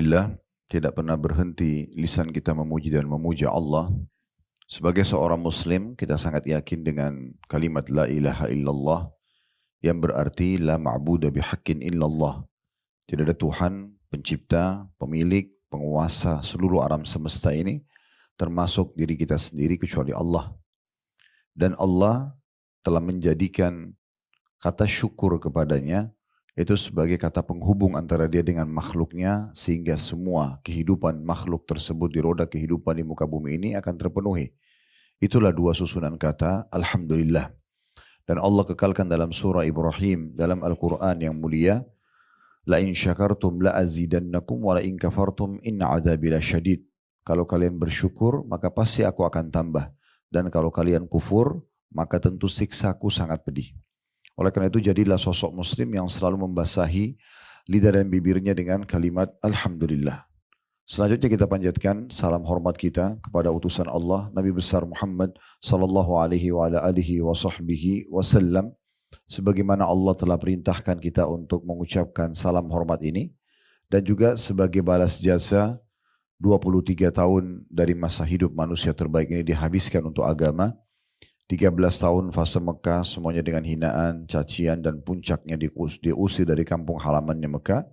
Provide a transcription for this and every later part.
Alhamdulillah, tidak pernah berhenti lisan kita memuji dan memuja Allah. Sebagai seorang muslim, kita sangat yakin dengan kalimat la ilaha illallah yang berarti la ma'budu bihaqqin illallah. Tidak ada Tuhan, pencipta, pemilik, penguasa seluruh alam semesta ini, termasuk diri kita sendiri kecuali Allah. Dan Allah telah menjadikan kata syukur kepadanya itu sebagai kata penghubung antara dia dengan makhluknya, sehingga semua kehidupan makhluk tersebut di roda kehidupan di muka bumi ini akan terpenuhi. Itulah dua susunan kata Alhamdulillah. Dan Allah kekalkan dalam surah Ibrahim dalam Al-Quran yang mulia, la in syakartum la azidannakum wa la in kafartum inna adzabi lasyadid. Kalau kalian bersyukur maka pasti aku akan tambah, dan kalau kalian kufur maka tentu siksaku sangat pedih. Oleh karena itu jadilah sosok muslim yang selalu membasahi lidah dan bibirnya dengan kalimat Alhamdulillah. Selanjutnya kita panjatkan salam hormat kita kepada utusan Allah Nabi besar Muhammad sallallahu alaihi wa ala alihi wa sahbihi wasallam, sebagaimana Allah telah perintahkan kita untuk mengucapkan salam hormat ini, dan juga sebagai balas jasa 23 tahun dari masa hidup manusia terbaik ini dihabiskan untuk agama. 13 tahun fase Mekah semuanya dengan hinaan, cacian, dan puncaknya diusir dari kampung halamannya Mekah.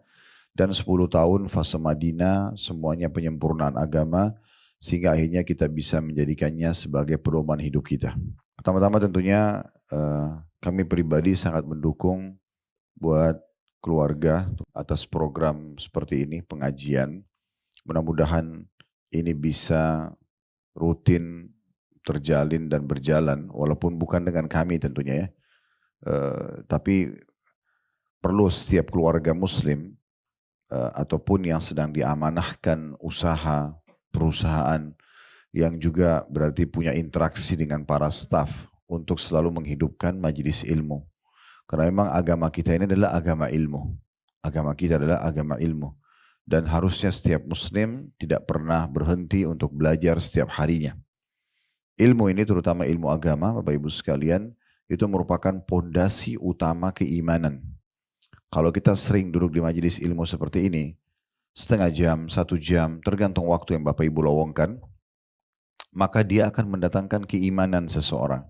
Dan 10 tahun fase Madinah semuanya penyempurnaan agama, sehingga akhirnya kita bisa menjadikannya sebagai pedoman hidup kita. Pertama-tama tentunya kami pribadi sangat mendukung buat keluarga atas program seperti ini, pengajian. Mudah-mudahan ini bisa rutin terjalin dan berjalan, walaupun bukan dengan kami tentunya ya, tapi perlu setiap keluarga muslim ataupun yang sedang diamanahkan usaha, perusahaan, yang juga berarti punya interaksi dengan para staf untuk selalu menghidupkan majelis ilmu. Karena memang agama kita ini adalah agama ilmu. Agama kita adalah agama ilmu. Dan harusnya setiap muslim tidak pernah berhenti untuk belajar setiap harinya. Ilmu ini terutama ilmu agama, Bapak Ibu sekalian, itu merupakan pondasi utama keimanan. Kalau kita sering duduk di majelis ilmu seperti ini, setengah jam, 1 jam, tergantung waktu yang Bapak Ibu lowongkan, maka dia akan mendatangkan keimanan seseorang.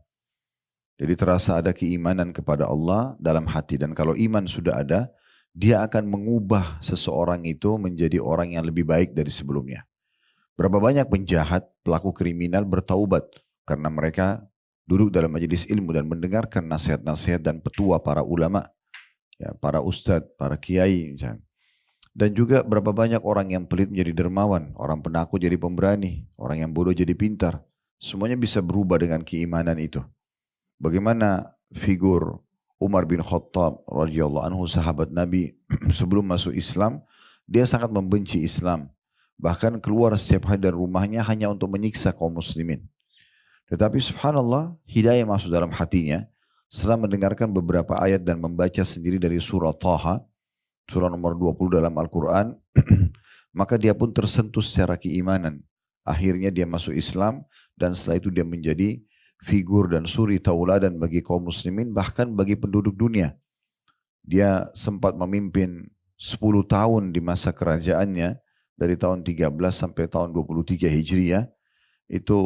Jadi terasa ada keimanan kepada Allah dalam hati, dan kalau iman sudah ada, dia akan mengubah seseorang itu menjadi orang yang lebih baik dari sebelumnya. Berapa banyak penjahat, pelaku kriminal bertaubat karena mereka duduk dalam majelis ilmu dan mendengarkan nasihat-nasihat dan petua para ulama, ya, para ustadz, para kiai misalnya. Dan juga berapa banyak orang yang pelit menjadi dermawan, orang penakut jadi pemberani, orang yang bodoh jadi pintar. Semuanya bisa berubah dengan keimanan itu. Bagaimana figur Umar bin Khattab radhiyallahu anhu, sahabat Nabi, sebelum masuk Islam, dia sangat membenci Islam. Bahkan keluar setiap hari dari rumahnya hanya untuk menyiksa kaum muslimin. Tetapi subhanallah, hidayah masuk dalam hatinya setelah mendengarkan beberapa ayat dan membaca sendiri dari surah Taha, surah nomor 20 dalam Al-Quran, maka dia pun tersentuh secara keimanan. Akhirnya dia masuk Islam, dan setelah itu dia menjadi figur dan suri tauladan bagi kaum muslimin, bahkan bagi penduduk dunia. Dia sempat memimpin 10 tahun di masa kerajaannya, dari tahun 13 sampai tahun 23 Hijriah, itu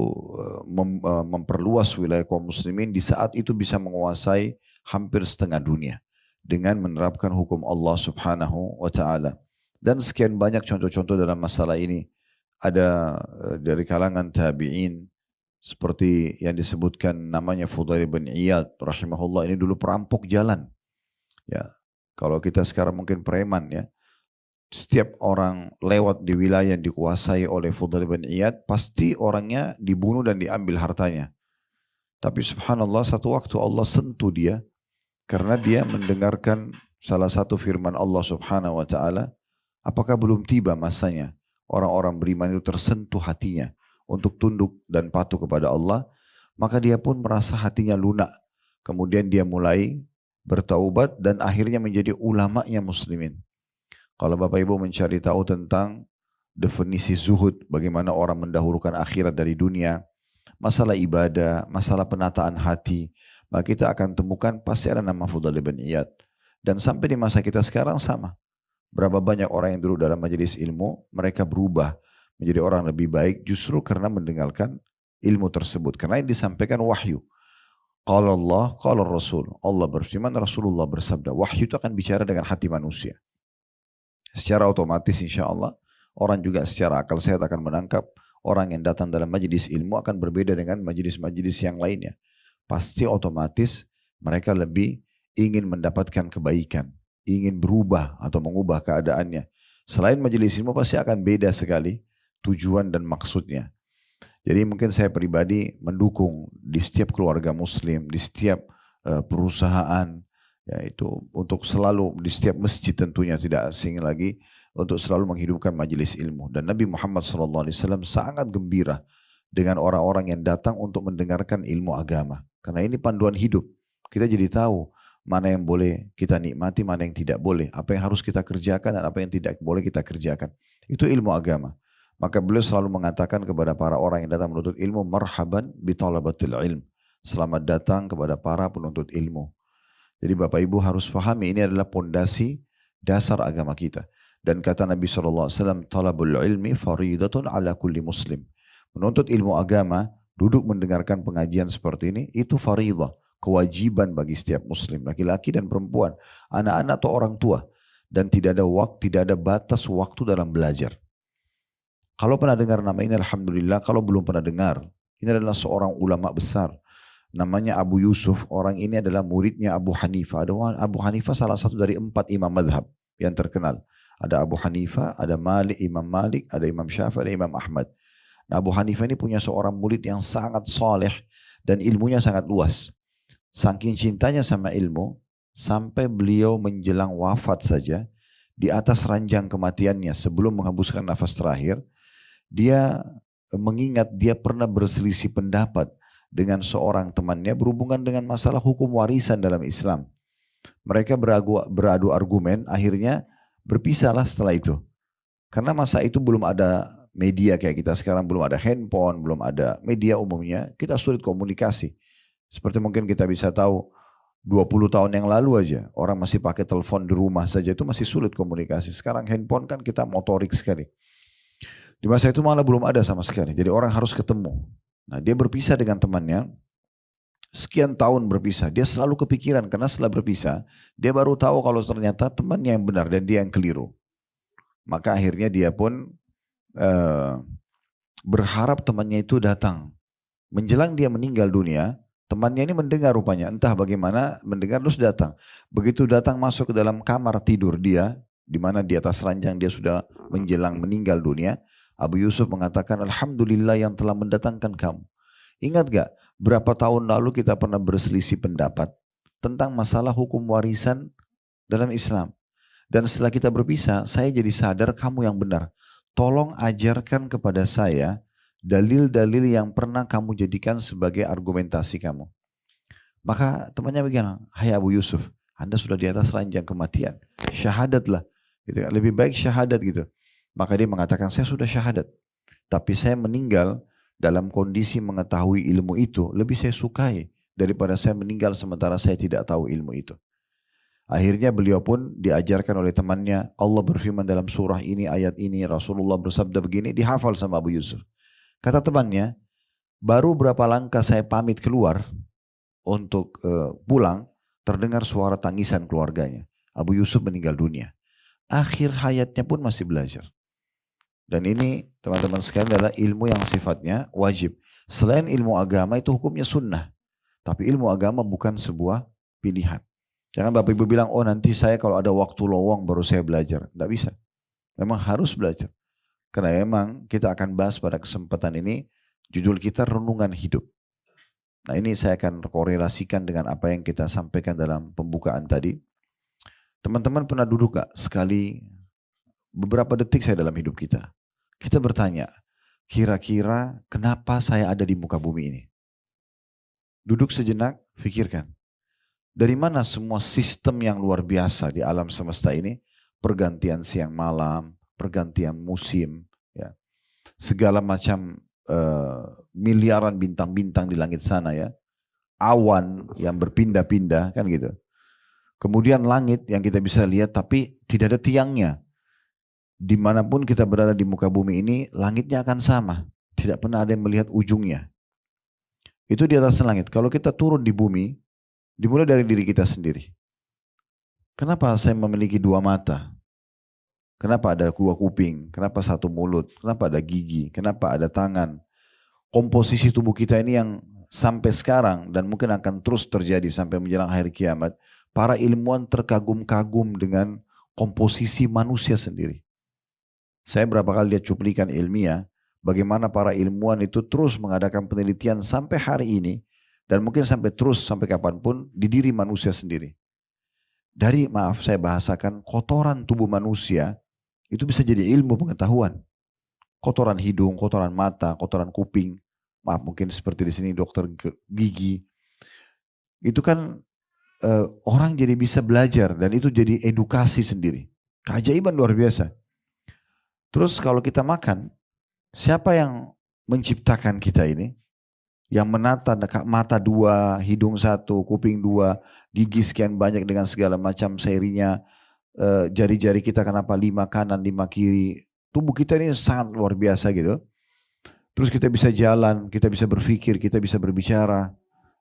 memperluas wilayah kaum muslimin, di saat itu bisa menguasai hampir setengah dunia dengan menerapkan hukum Allah subhanahu wa ta'ala. Dan sekian banyak contoh-contoh dalam masalah ini. Ada dari kalangan tabi'in, seperti yang disebutkan namanya Fudail bin Iyad rahimahullah, ini dulu perampok jalan. Ya, kalau kita sekarang mungkin preman ya. Setiap orang lewat di wilayah yang dikuasai oleh Fudail bin Iyad, pasti orangnya dibunuh dan diambil hartanya. Tapi subhanallah, satu waktu Allah sentuh dia, karena dia mendengarkan salah satu firman Allah subhanahu wa ta'ala, apakah belum tiba masanya orang-orang beriman itu tersentuh hatinya untuk tunduk dan patuh kepada Allah. Maka dia pun merasa hatinya lunak. Kemudian dia mulai bertaubat dan akhirnya menjadi ulamanya muslimin. Kalau Bapak Ibu mencari tahu tentang definisi zuhud, bagaimana orang mendahulukan akhirat dari dunia, masalah ibadah, masalah penataan hati, maka kita akan temukan pasti ada nama Fudail bin Iyad. Dan sampai di masa kita sekarang sama. Berapa banyak orang yang duduk dalam majelis ilmu, mereka berubah menjadi orang lebih baik justru karena mendengarkan ilmu tersebut. Karena yang disampaikan wahyu. Qala Allah, qala Rasul. Allah berfirman, Rasulullah bersabda. Wahyu itu akan bicara dengan hati manusia. Secara otomatis insya Allah, orang juga secara akal sehat akan menangkap orang yang datang dalam majelis ilmu akan berbeda dengan majelis-majelis yang lainnya. Pasti otomatis mereka lebih ingin mendapatkan kebaikan, ingin berubah atau mengubah keadaannya. Selain majelis ilmu pasti akan beda sekali tujuan dan maksudnya. Jadi mungkin saya pribadi mendukung di setiap keluarga muslim, di setiap perusahaan, yaitu untuk selalu di setiap masjid tentunya tidak asing lagi untuk selalu menghidupkan majelis ilmu. Dan Nabi Muhammad SAW sangat gembira dengan orang-orang yang datang untuk mendengarkan ilmu agama. Karena ini panduan hidup. Kita jadi tahu mana yang boleh kita nikmati, mana yang tidak boleh. Apa yang harus kita kerjakan dan apa yang tidak boleh kita kerjakan. Itu ilmu agama. Maka beliau selalu mengatakan kepada para orang yang datang menuntut ilmu, marhaban bi talabatil ilm. Selamat datang kepada para penuntut ilmu. Jadi Bapak Ibu harus pahami ini adalah pondasi dasar agama kita. Dan kata Nabi SAW, talabul ilmi faridatun ala kulli muslim. Menuntut ilmu agama, duduk mendengarkan pengajian seperti ini, itu faridah, kewajiban bagi setiap muslim, laki-laki dan perempuan, anak-anak atau orang tua. Dan tidak ada waktu, tidak ada batas waktu dalam belajar. Kalau pernah dengar nama ini alhamdulillah, kalau belum pernah dengar, ini adalah seorang ulama besar. Namanya Abu Yusuf, orang ini adalah muridnya Abu Hanifah. Abu Hanifah salah satu dari 4 imam madhab yang terkenal. Ada Abu Hanifah, ada Imam Malik, ada Imam Syafi'i, ada Imam Ahmad. Nah, Abu Hanifah ini punya seorang murid yang sangat saleh dan ilmunya sangat luas. Saking cintanya sama ilmu, sampai beliau menjelang wafat saja, di atas ranjang kematiannya sebelum menghembuskan nafas terakhir, dia mengingat dia pernah berselisih pendapat dengan seorang temannya berhubungan dengan masalah hukum warisan dalam Islam. Mereka beradu argumen, akhirnya berpisahlah setelah itu. Karena masa itu belum ada media kayak kita sekarang, belum ada handphone, belum ada media umumnya, kita sulit komunikasi. Seperti mungkin kita bisa tahu 20 tahun yang lalu aja, orang masih pakai telepon di rumah saja itu masih sulit komunikasi. Sekarang handphone kan kita motorik sekali. Di masa itu malah belum ada sama sekali. Jadi orang harus ketemu. Nah, dia berpisah dengan temannya. Sekian tahun berpisah. Dia selalu kepikiran karena setelah berpisah, dia baru tahu kalau ternyata temannya yang benar dan dia yang keliru. Maka akhirnya dia pun berharap temannya itu datang. Menjelang dia meninggal dunia, temannya ini mendengar rupanya. Entah bagaimana mendengar terus datang. Begitu datang masuk ke dalam kamar tidur dia, di mana di atas ranjang dia sudah menjelang meninggal dunia, Abu Yusuf mengatakan, alhamdulillah yang telah mendatangkan kamu. Ingat gak berapa tahun lalu kita pernah berselisih pendapat tentang masalah hukum warisan dalam Islam. Dan setelah kita berpisah, saya jadi sadar kamu yang benar. Tolong ajarkan kepada saya dalil-dalil yang pernah kamu jadikan sebagai argumentasi kamu. Maka temannya bilang, hai Abu Yusuf, Anda sudah di atas ranjang kematian. Syahadatlah. Gitu. Lebih baik syahadat gitu. Maka dia mengatakan, saya sudah syahadat. Tapi saya meninggal dalam kondisi mengetahui ilmu itu, lebih saya sukai daripada saya meninggal sementara saya tidak tahu ilmu itu. Akhirnya beliau pun diajarkan oleh temannya, Allah berfirman dalam surah ini, ayat ini, Rasulullah bersabda begini, dihafal sama Abu Yusuf. Kata temannya, baru berapa langkah saya pamit keluar untuk pulang, terdengar suara tangisan keluarganya. Abu Yusuf meninggal dunia. Akhir hayatnya pun masih belajar. Dan ini teman-teman sekalian adalah ilmu yang sifatnya wajib. Selain ilmu agama itu hukumnya sunnah. Tapi ilmu agama bukan sebuah pilihan. Jangan Bapak Ibu bilang, oh nanti saya kalau ada waktu lowong baru saya belajar. Tidak bisa. Memang harus belajar. Karena memang kita akan bahas pada kesempatan ini, judul kita renungan hidup. Nah ini saya akan korelasikan dengan apa yang kita sampaikan dalam pembukaan tadi. Teman-teman pernah duduk gak sekali beberapa detik saya dalam hidup kita. Kita bertanya, kira-kira kenapa saya ada di muka bumi ini? Duduk sejenak, pikirkan. Dari mana semua sistem yang luar biasa di alam semesta ini? Pergantian siang malam, pergantian musim, ya. Segala macam miliaran bintang-bintang di langit sana ya. Awan yang berpindah-pindah kan gitu. Kemudian langit yang kita bisa lihat tapi tidak ada tiangnya. Dimanapun kita berada di muka bumi ini, langitnya akan sama. Tidak pernah ada yang melihat ujungnya. Itu di atas langit. Kalau kita turun di bumi, dimulai dari diri kita sendiri. Kenapa saya memiliki dua mata? Kenapa ada dua kuping? Kenapa satu mulut? Kenapa ada gigi? Kenapa ada tangan? Komposisi tubuh kita ini yang sampai sekarang dan mungkin akan terus terjadi sampai menjelang hari kiamat. Para ilmuwan terkagum-kagum dengan komposisi manusia sendiri. Saya berapa kali lihat cuplikan ilmiah, bagaimana para ilmuwan itu terus mengadakan penelitian sampai hari ini, dan mungkin sampai terus sampai kapanpun di diri manusia sendiri. Dari, maaf saya bahasakan, kotoran tubuh manusia, itu bisa jadi ilmu pengetahuan. Kotoran hidung, kotoran mata, kotoran kuping, maaf mungkin seperti di sini dokter gigi. Itu kan orang jadi bisa belajar dan itu jadi edukasi sendiri. Keajaiban luar biasa. Terus kalau kita makan, siapa yang menciptakan kita ini? Yang menata mata dua, hidung satu, kuping dua, gigi sekian banyak dengan segala macam serinya, jari-jari kita kenapa 5 kanan, 5 kiri. Tubuh kita ini sangat luar biasa gitu. Terus kita bisa jalan, kita bisa berpikir, kita bisa berbicara.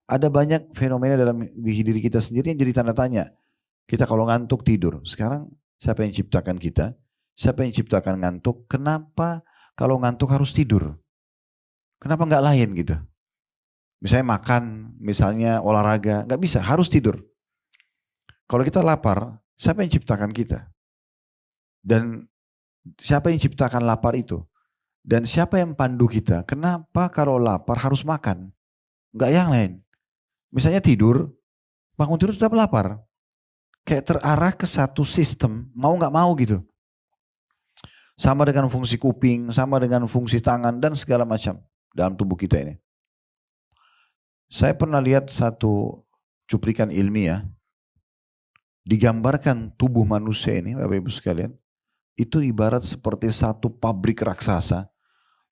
Ada banyak fenomena dalam diri kita sendiri yang jadi tanda tanya. Kita kalau ngantuk tidur. Sekarang siapa yang ciptakan kita? Siapa yang ciptakan ngantuk? Kenapa kalau ngantuk harus tidur? Kenapa nggak lain gitu? Misalnya makan, misalnya olahraga, nggak bisa, harus tidur. Kalau kita lapar, siapa yang ciptakan kita? Dan siapa yang ciptakan lapar itu? Dan siapa yang pandu kita? Kenapa kalau lapar harus makan? Nggak yang lain. Misalnya tidur, bangun tidur tetap lapar. Kayak terarah ke satu sistem, mau nggak mau gitu. Sama dengan fungsi kuping, sama dengan fungsi tangan dan segala macam dalam tubuh kita ini. Saya pernah lihat satu cuplikan ilmiah, digambarkan tubuh manusia ini, Bapak Ibu sekalian, itu ibarat seperti satu pabrik raksasa,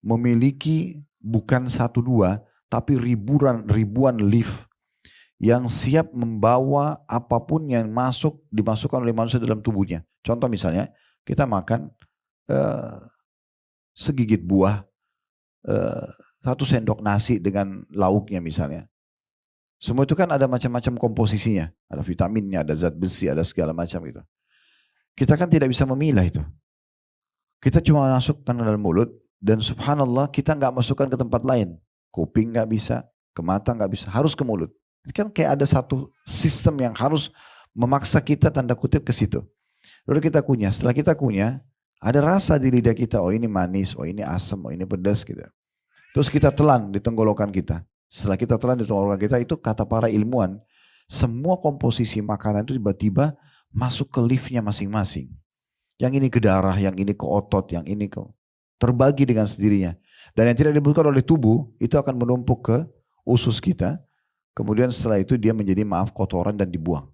memiliki bukan satu dua, tapi ribuan lift yang siap membawa apapun yang dimasukkan oleh manusia dalam tubuhnya. Contoh misalnya, kita makan segigit buah, 1 sendok nasi dengan lauknya misalnya. Semua itu kan ada macam-macam komposisinya. Ada vitaminnya, ada zat besi, ada segala macam itu. Kita kan tidak bisa memilah itu. Kita cuma masukkan ke dalam mulut dan subhanallah kita nggak masukkan ke tempat lain. Kuping nggak bisa, ke mata nggak bisa, harus ke mulut. Ini kan kayak ada satu sistem yang harus memaksa kita tanda kutip ke situ. Lalu kita kunyah, setelah kita kunyah, ada rasa di lidah kita, oh ini manis, oh ini asam, oh ini pedas gitu. Terus kita telan di tenggorokan kita. Setelah kita telan di tenggorokan kita, itu kata para ilmuwan, semua komposisi makanan itu tiba-tiba masuk ke liftnya masing-masing. Yang ini ke darah, yang ini ke otot, yang ini ke terbagi dengan sendirinya. Dan yang tidak dibutuhkan oleh tubuh, itu akan menumpuk ke usus kita. Kemudian setelah itu dia menjadi kotoran dan dibuang.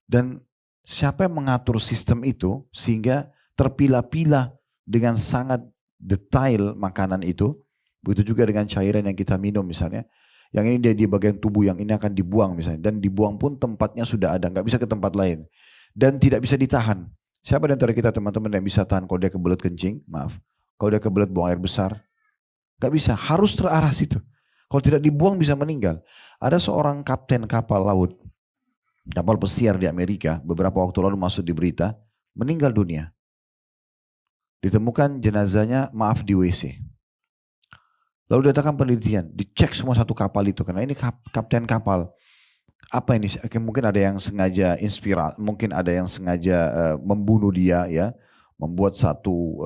Dan siapa yang mengatur sistem itu sehingga terpilah-pilah dengan sangat detail makanan itu. Begitu juga dengan cairan yang kita minum misalnya. Yang ini dia di bagian tubuh, yang ini akan dibuang misalnya. Dan dibuang pun tempatnya sudah ada, nggak bisa ke tempat lain. Dan tidak bisa ditahan. Siapa di antara kita teman-teman yang bisa tahan kalau dia kebelet kencing? Maaf. Kalau dia kebelet buang air besar? Nggak bisa, harus terarah situ. Kalau tidak dibuang bisa meninggal. Ada seorang kapten kapal laut, kapal pesiar di Amerika, beberapa waktu lalu masuk di berita, meninggal dunia. Ditemukan jenazahnya di WC. Lalu diadakan penelitian, dicek semua satu kapal itu, karena ini kapten kapal. Apa ini? Mungkin ada yang sengaja mungkin ada yang sengaja membunuh dia, ya, membuat satu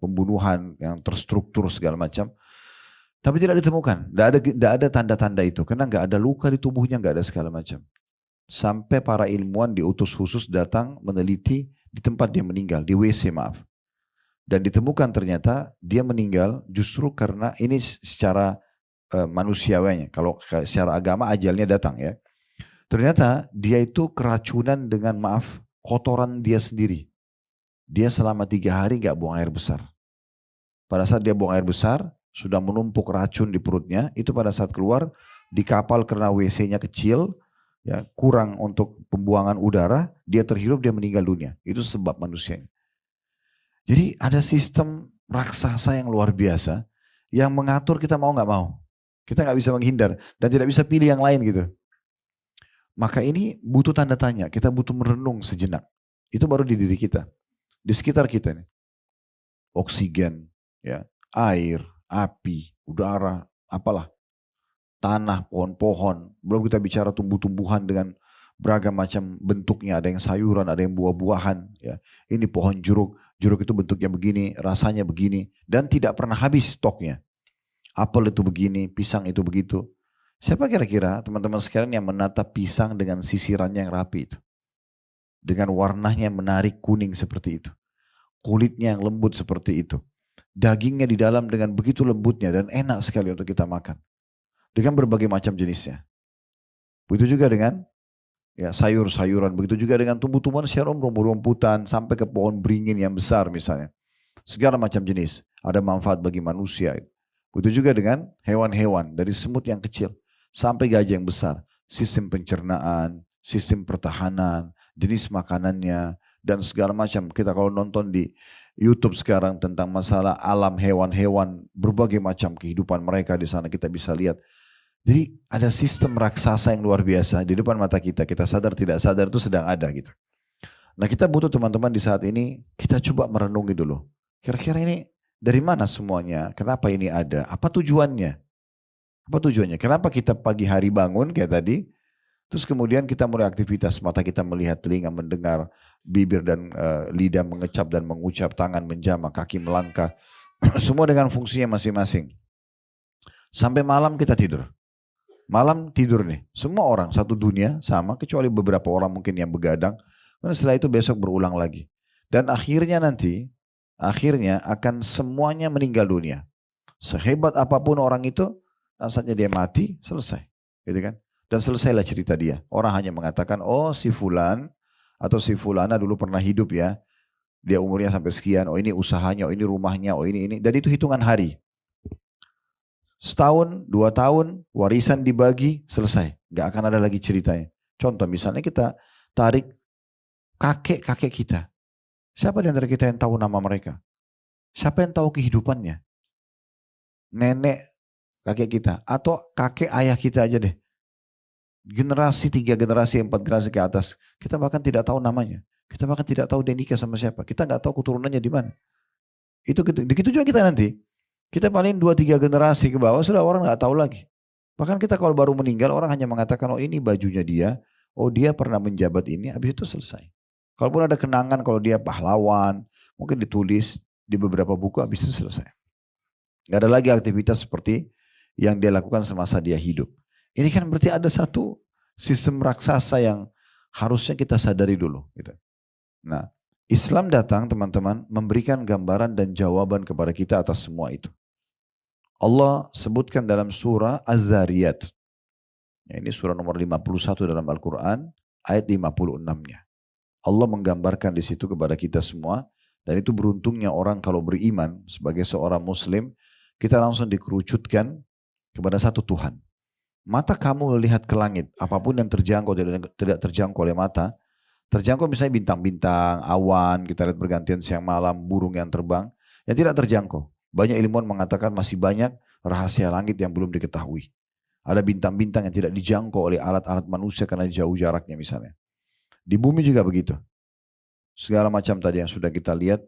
pembunuhan yang terstruktur segala macam. Tapi tidak ditemukan, tidak ada tanda-tanda itu, karena nggak ada luka di tubuhnya, nggak ada segala macam. Sampai para ilmuwan diutus khusus datang meneliti di tempat dia meninggal, di WC Dan ditemukan ternyata dia meninggal justru karena ini secara manusiawinya. Kalau secara agama ajalnya datang ya. Ternyata dia itu keracunan dengan kotoran dia sendiri. Dia selama 3 hari gak buang air besar. Pada saat dia buang air besar, sudah menumpuk racun di perutnya. Itu pada saat keluar di kapal karena WC-nya kecil, ya kurang untuk pembuangan udara, dia terhirup, dia meninggal dunia. Itu sebab manusia. Jadi ada sistem raksasa yang luar biasa yang mengatur kita mau nggak mau. Kita nggak bisa menghindar dan tidak bisa pilih yang lain gitu. Maka ini butuh tanda tanya, kita butuh merenung sejenak. Itu baru di diri kita, di sekitar kita nih. Oksigen, ya, air, api, udara, apalah, tanah, pohon-pohon. Belum kita bicara tumbuh-tumbuhan dengan beragam macam bentuknya. Ada yang sayuran, ada yang buah-buahan. Ya. Ini pohon jeruk, jeruk itu bentuknya begini, rasanya begini. Dan tidak pernah habis stoknya. Apel itu begini, pisang itu begitu. Siapa kira-kira teman-teman sekalian yang menata pisang dengan sisirannya yang rapi itu? Dengan warnanya yang menarik kuning seperti itu. Kulitnya yang lembut seperti itu. Dagingnya di dalam dengan begitu lembutnya dan enak sekali untuk kita makan. Dengan berbagai macam jenisnya. Begitu juga dengan ya, sayur-sayuran. Begitu juga dengan tumbuh-tumbuhan secara umum, rumputan sampai ke pohon beringin yang besar misalnya. Segala macam jenis. Ada manfaat bagi manusia. Begitu juga dengan hewan-hewan. Dari semut yang kecil sampai gajah yang besar. Sistem pencernaan, sistem pertahanan, jenis makanannya, dan segala macam. Kita kalau nonton di YouTube sekarang tentang masalah alam hewan-hewan, berbagai macam kehidupan mereka di sana kita bisa lihat. Jadi ada sistem raksasa yang luar biasa di depan mata kita. Kita sadar tidak sadar itu sedang ada gitu. Nah kita butuh teman-teman di saat ini, kita coba merenungi dulu. Kira-kira ini dari mana semuanya? Kenapa ini ada? Apa tujuannya? Apa tujuannya? Kenapa kita pagi hari bangun kayak tadi, terus kemudian kita mulai aktivitas, mata kita melihat, telinga mendengar, bibir dan lidah mengecap dan mengucap, tangan menjamah, kaki melangkah. Semua dengan fungsinya masing-masing. Sampai malam kita tidur. Malam tidur nih. Semua orang satu dunia sama, kecuali beberapa orang mungkin yang begadang. Dan setelah itu besok berulang lagi. Dan akhirnya nanti, akhirnya akan semuanya meninggal dunia. Sehebat apapun orang itu, saatnya dia mati, selesai. Gitu kan? Dan selesailah cerita dia. Orang hanya mengatakan, oh si fulan atau si fulana dulu pernah hidup ya. Dia umurnya sampai sekian, oh ini usahanya, oh ini rumahnya, oh ini. Dan itu hitungan hari. Setahun, 2 tahun, warisan dibagi, selesai. Gak akan ada lagi ceritanya. Contoh misalnya kita tarik kakek-kakek kita. Siapa di antara kita yang tahu nama mereka? Siapa yang tahu kehidupannya? Nenek kakek kita. Atau kakek ayah kita aja deh. Generasi 3, generasi 4, generasi ke atas. Kita bahkan tidak tahu namanya. Kita bahkan tidak tahu dia nikah sama siapa. Kita gak tahu keturunannya di mana. Itu begitu juga kita nanti. Kita paling 2-3 generasi ke bawah sudah orang nggak tahu lagi. Bahkan kita kalau baru meninggal orang hanya mengatakan oh ini bajunya dia, oh dia pernah menjabat ini, habis itu selesai. Kalaupun ada kenangan kalau dia pahlawan, mungkin ditulis di beberapa buku, habis itu selesai. Gak ada lagi aktivitas seperti yang dia lakukan semasa dia hidup. Ini kan berarti ada satu sistem raksasa yang harusnya kita sadari dulu. Gitu. Nah, Islam datang teman-teman memberikan gambaran dan jawaban kepada kita atas semua itu. Allah sebutkan dalam surah Az-Zariyat. Ya, ini surah nomor 51 dalam Al-Quran ayat 56-nya. Allah menggambarkan di situ kepada kita semua dan itu beruntungnya orang kalau beriman sebagai seorang muslim kita langsung dikerucutkan kepada satu Tuhan. Mata kamu melihat ke langit apapun yang terjangkau tidak terjangkau oleh mata. Terjangkau misalnya bintang-bintang, awan, kita lihat bergantian siang malam, burung yang terbang, yang tidak terjangkau. Banyak ilmuwan mengatakan masih banyak rahasia langit yang belum diketahui. Ada bintang-bintang yang tidak dijangkau oleh alat-alat manusia karena jauh jaraknya misalnya. Di bumi juga begitu. Segala macam tadi yang sudah kita lihat,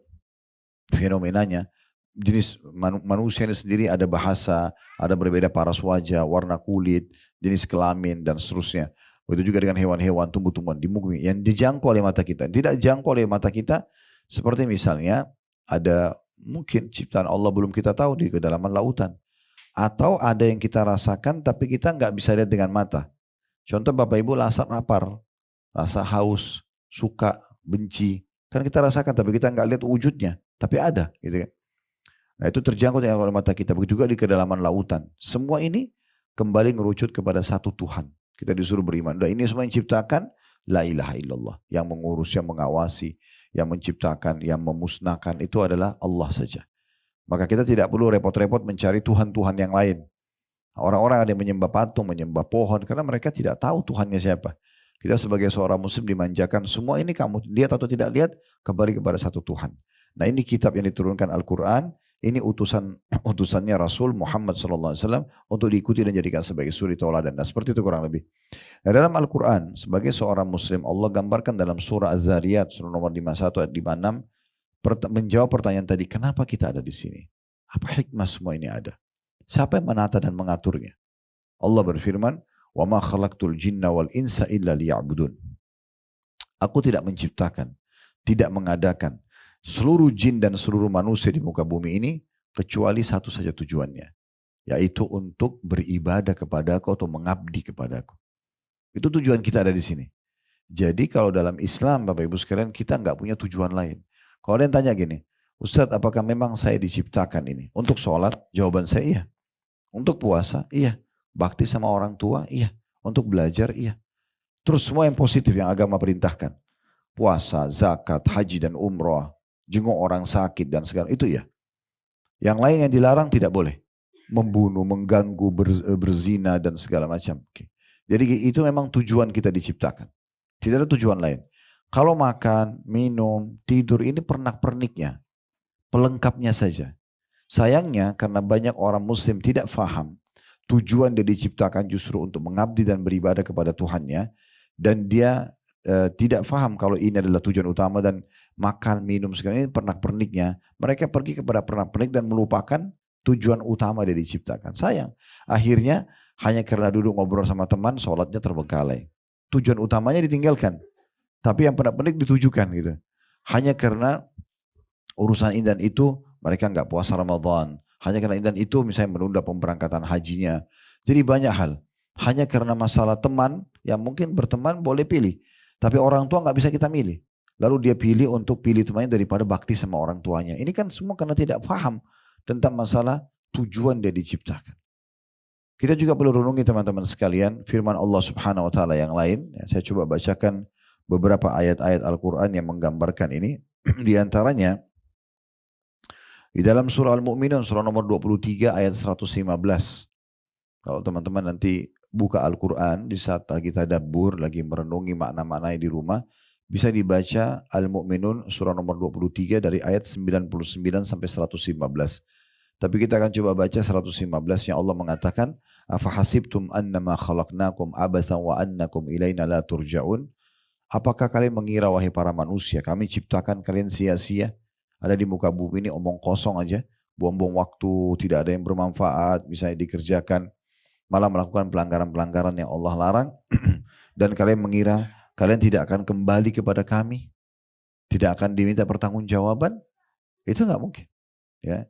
fenomenanya, jenis manusia ini sendiri ada bahasa, ada berbeda paras wajah, warna kulit, jenis kelamin, dan seterusnya. Begitu juga dengan hewan-hewan, tumbuh-tumbuhan di bumi yang dijangkau oleh mata kita. Tidak dijangkau oleh mata kita seperti misalnya ada mungkin ciptaan Allah belum kita tahu di kedalaman lautan. Atau ada yang kita rasakan tapi kita nggak bisa lihat dengan mata. Contoh Bapak Ibu rasa lapar, rasa haus, suka, benci. Kan kita rasakan tapi kita nggak lihat wujudnya. Tapi ada gitu kan. Nah itu terjangkau dengan oleh mata kita. Begitu juga di kedalaman lautan. Semua ini kembali ngerucut kepada satu Tuhan. Kita disuruh beriman. Dan ini semua yang ciptakan la ilaha illallah. Yang mengurus, yang mengawasi, yang menciptakan, yang memusnahkan itu adalah Allah saja. Maka kita tidak perlu repot-repot mencari Tuhan-Tuhan yang lain. Orang-orang ada yang menyembah patung, menyembah pohon. Karena mereka tidak tahu Tuhannya siapa. Kita sebagai seorang muslim dimanjakan. Semua ini kamu lihat atau tidak lihat kembali kepada satu Tuhan. Nah ini kitab yang diturunkan Al-Quran, ini utusannya Rasul Muhammad SAW untuk diikuti dan jadikan sebagai suri tauladan. Nah seperti itu kurang lebih. Nah, dalam Al-Quran, sebagai seorang Muslim, Allah gambarkan dalam surah Az-Zariyat, surah nomor 51 ayat 56, menjawab pertanyaan tadi, kenapa kita ada di sini? Apa hikmah semua ini ada? Siapa yang menata dan mengaturnya? Allah berfirman, وَمَا خَلَقْتُ الْجِنَّ وَالْإِنسَ إِلَّا لِيَعْبُدُونَ. Aku tidak menciptakan, tidak mengadakan seluruh jin dan seluruh manusia di muka bumi ini kecuali satu saja tujuannya, yaitu untuk beribadah kepadaku atau mengabdi kepadaku. Itu tujuan kita ada di sini. Jadi kalau dalam Islam Bapak Ibu sekalian kita nggak punya tujuan lain. Kalau ada yang tanya gini, Ustadz apakah memang saya diciptakan ini untuk sholat? Jawaban saya iya. Untuk puasa? Iya. Bakti sama orang tua? Iya. Untuk belajar? Iya. Terus semua yang positif yang agama perintahkan. Puasa, zakat, haji dan umroh. Jenguk orang sakit dan segala itu ya. Yang lain yang dilarang tidak boleh. Membunuh, mengganggu, berzina dan segala macam. Jadi itu memang tujuan kita diciptakan. Tidak ada tujuan lain. Kalau makan, minum, tidur ini pernak-perniknya. Pelengkapnya saja. Sayangnya karena banyak orang muslim tidak faham. Tujuan dia diciptakan justru untuk mengabdi dan beribadah kepada Tuhannya. Dan dia tidak faham kalau ini adalah tujuan utama dan makan, minum, segala ini pernak-perniknya. Mereka pergi kepada pernak-pernik dan melupakan tujuan utama dia diciptakan. Sayang. Akhirnya hanya karena duduk ngobrol sama teman, sholatnya terbengkalai. Tujuan utamanya ditinggalkan. Tapi yang pernak-pernik ditujukan gitu. Hanya karena urusan ini dan itu mereka nggak puasa Ramadan. Hanya karena ini dan itu misalnya menunda pemberangkatan hajinya. Jadi banyak hal. Hanya karena masalah teman yang mungkin berteman boleh pilih. Tapi orang tua nggak bisa kita milih. Lalu dia pilih untuk pilih temannya daripada bakti sama orang tuanya. Ini kan semua karena tidak paham tentang masalah tujuan dia diciptakan. Kita juga perlu renungi teman-teman sekalian firman Allah Subhanahu wa taala yang lain. Saya coba bacakan beberapa ayat-ayat Al-Qur'an yang menggambarkan ini. Di antaranya di dalam surah Al-Mu'minun surah nomor 23 ayat 115. Kalau teman-teman nanti buka Al-Quran di saat lagi tadabbur, lagi merenungi makna-maknanya di rumah, bisa dibaca Al-Mu'minun surah nomor 23 dari ayat 99 sampai 115. Tapi kita akan coba baca 115 yang Allah mengatakan, "Afahasibtum annama khalaqnakum abathan wa annakum ilaina la turja'un?" Apakah kalian mengira wahai para manusia, kami ciptakan kalian sia-sia? Ada di muka bumi ini omong kosong aja, buang-buang waktu, tidak ada yang bermanfaat, misalnya dikerjakan, malah melakukan pelanggaran-pelanggaran yang Allah larang, dan kalian mengira kalian tidak akan kembali kepada kami, tidak akan diminta pertanggungjawaban, itu nggak mungkin. Ya.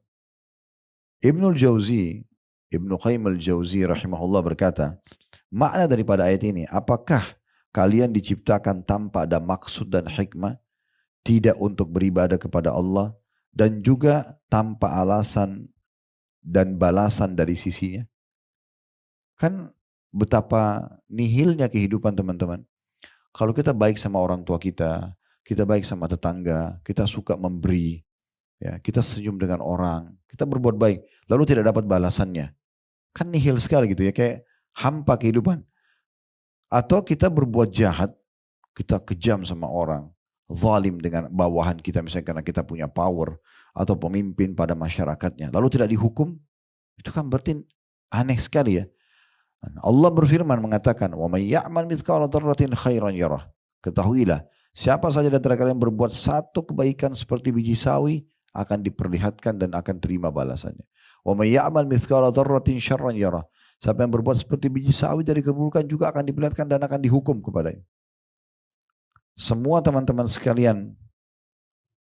Ibnul Jauzi, Ibnu Qayyim al-Jauzi rahimahullah berkata, makna daripada ayat ini, apakah kalian diciptakan tanpa ada maksud dan hikmah? Tidak untuk beribadah kepada Allah dan juga tanpa alasan dan balasan dari sisinya. Kan betapa nihilnya kehidupan teman-teman. Kalau kita baik sama orang tua kita baik sama tetangga, kita suka memberi, ya, kita senyum dengan orang, kita berbuat baik, lalu tidak dapat balasannya. Kan nihil sekali gitu ya, kayak hampa kehidupan. Atau kita berbuat jahat, kita kejam sama orang, zalim dengan bawahan kita misalnya karena kita punya power atau pemimpin pada masyarakatnya lalu tidak dihukum, itu kan berarti aneh sekali ya. Allah berfirman mengatakan wa may ya'mal mithqala dzarratin khairan yarah. Ketahuilah siapa saja dari kalian berbuat satu kebaikan seperti biji sawi akan diperlihatkan dan akan terima balasannya. Wa may ya'mal mithqala dzarratin syarran yarah. Siapa yang berbuat seperti biji sawi dari keburukan juga akan diperlihatkan dan akan dihukum kepadanya. Semua teman-teman sekalian,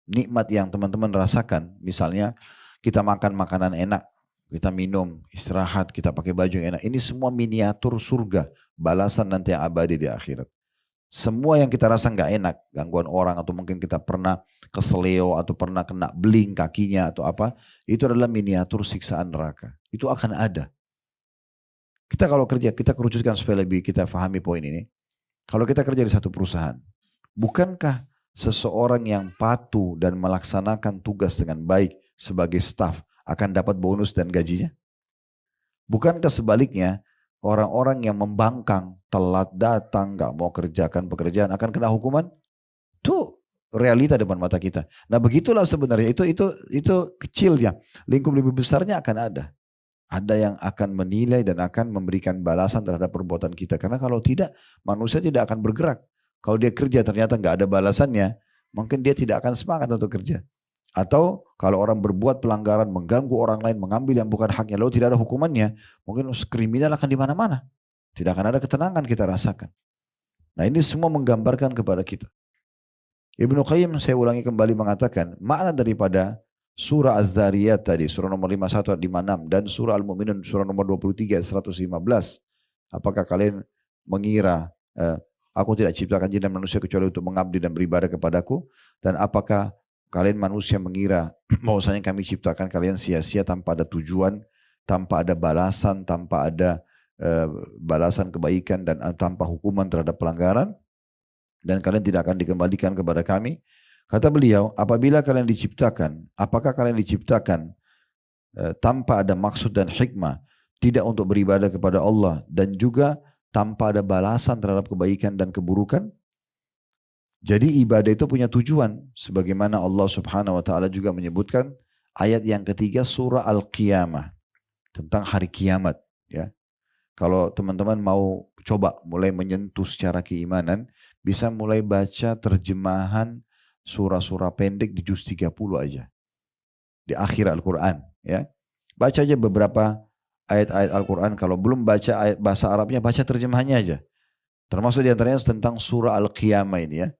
nikmat yang teman-teman rasakan, misalnya kita makan makanan enak, kita minum, istirahat, kita pakai baju yang enak, ini semua miniatur surga, balasan nanti yang abadi di akhirat. Semua yang kita rasa nggak enak, gangguan orang atau mungkin kita pernah keseleo atau pernah kena beling kakinya atau apa, itu adalah miniatur siksaan neraka. Itu akan ada. Kita kalau kerja, kita kerucutkan supaya lebih kita pahami poin ini. Kalau kita kerja di satu perusahaan, bukankah seseorang yang patuh dan melaksanakan tugas dengan baik sebagai staf akan dapat bonus dan gajinya? Bukankah sebaliknya orang-orang yang membangkang, telat datang, gak mau kerjakan pekerjaan akan kena hukuman? Itu realita depan mata kita. Nah begitulah sebenarnya itu kecilnya. Lingkup lebih besarnya akan ada. Ada yang akan menilai dan akan memberikan balasan terhadap perbuatan kita. Karena kalau tidak, manusia tidak akan bergerak. Kalau dia kerja ternyata nggak ada balasannya, mungkin dia tidak akan semangat untuk kerja. Atau kalau orang berbuat pelanggaran, mengganggu orang lain, mengambil yang bukan haknya, lalu tidak ada hukumannya, mungkin kriminal akan di mana-mana. Tidak akan ada ketenangan kita rasakan. Nah ini semua menggambarkan kepada kita. Ibnu Qayyim saya ulangi kembali mengatakan, makna daripada surah Az-Zariyat tadi, surah nomor 51 ayat 56, dan surah Al-Mu'minun surah nomor 23 ayat 115. Apakah kalian mengira aku tidak ciptakan jin dan manusia kecuali untuk mengabdi dan beribadah kepadaku? Dan apakah kalian manusia mengira bahwasanya kami ciptakan kalian sia-sia tanpa ada tujuan, tanpa ada balasan, tanpa ada balasan kebaikan dan tanpa hukuman terhadap pelanggaran? Dan kalian tidak akan dikembalikan kepada kami? Kata beliau, apabila kalian diciptakan, apakah kalian diciptakan tanpa ada maksud dan hikmah, tidak untuk beribadah kepada Allah, dan juga tanpa ada balasan terhadap kebaikan dan keburukan? Jadi ibadah itu punya tujuan, sebagaimana Allah Subhanahu wa taala juga menyebutkan ayat yang ketiga surah Al-Qiyamah tentang hari kiamat, ya. Kalau teman-teman mau coba mulai menyentuh secara keimanan, bisa mulai baca terjemahan surah-surah pendek di juz 30 aja. Di akhir Al-Quran, ya. Baca aja beberapa ayat-ayat Al-Quran. Kalau belum baca ayat bahasa Arabnya, baca terjemahannya aja. Termasuk diantaranya tentang surah Al-Qiyamah ini, ya.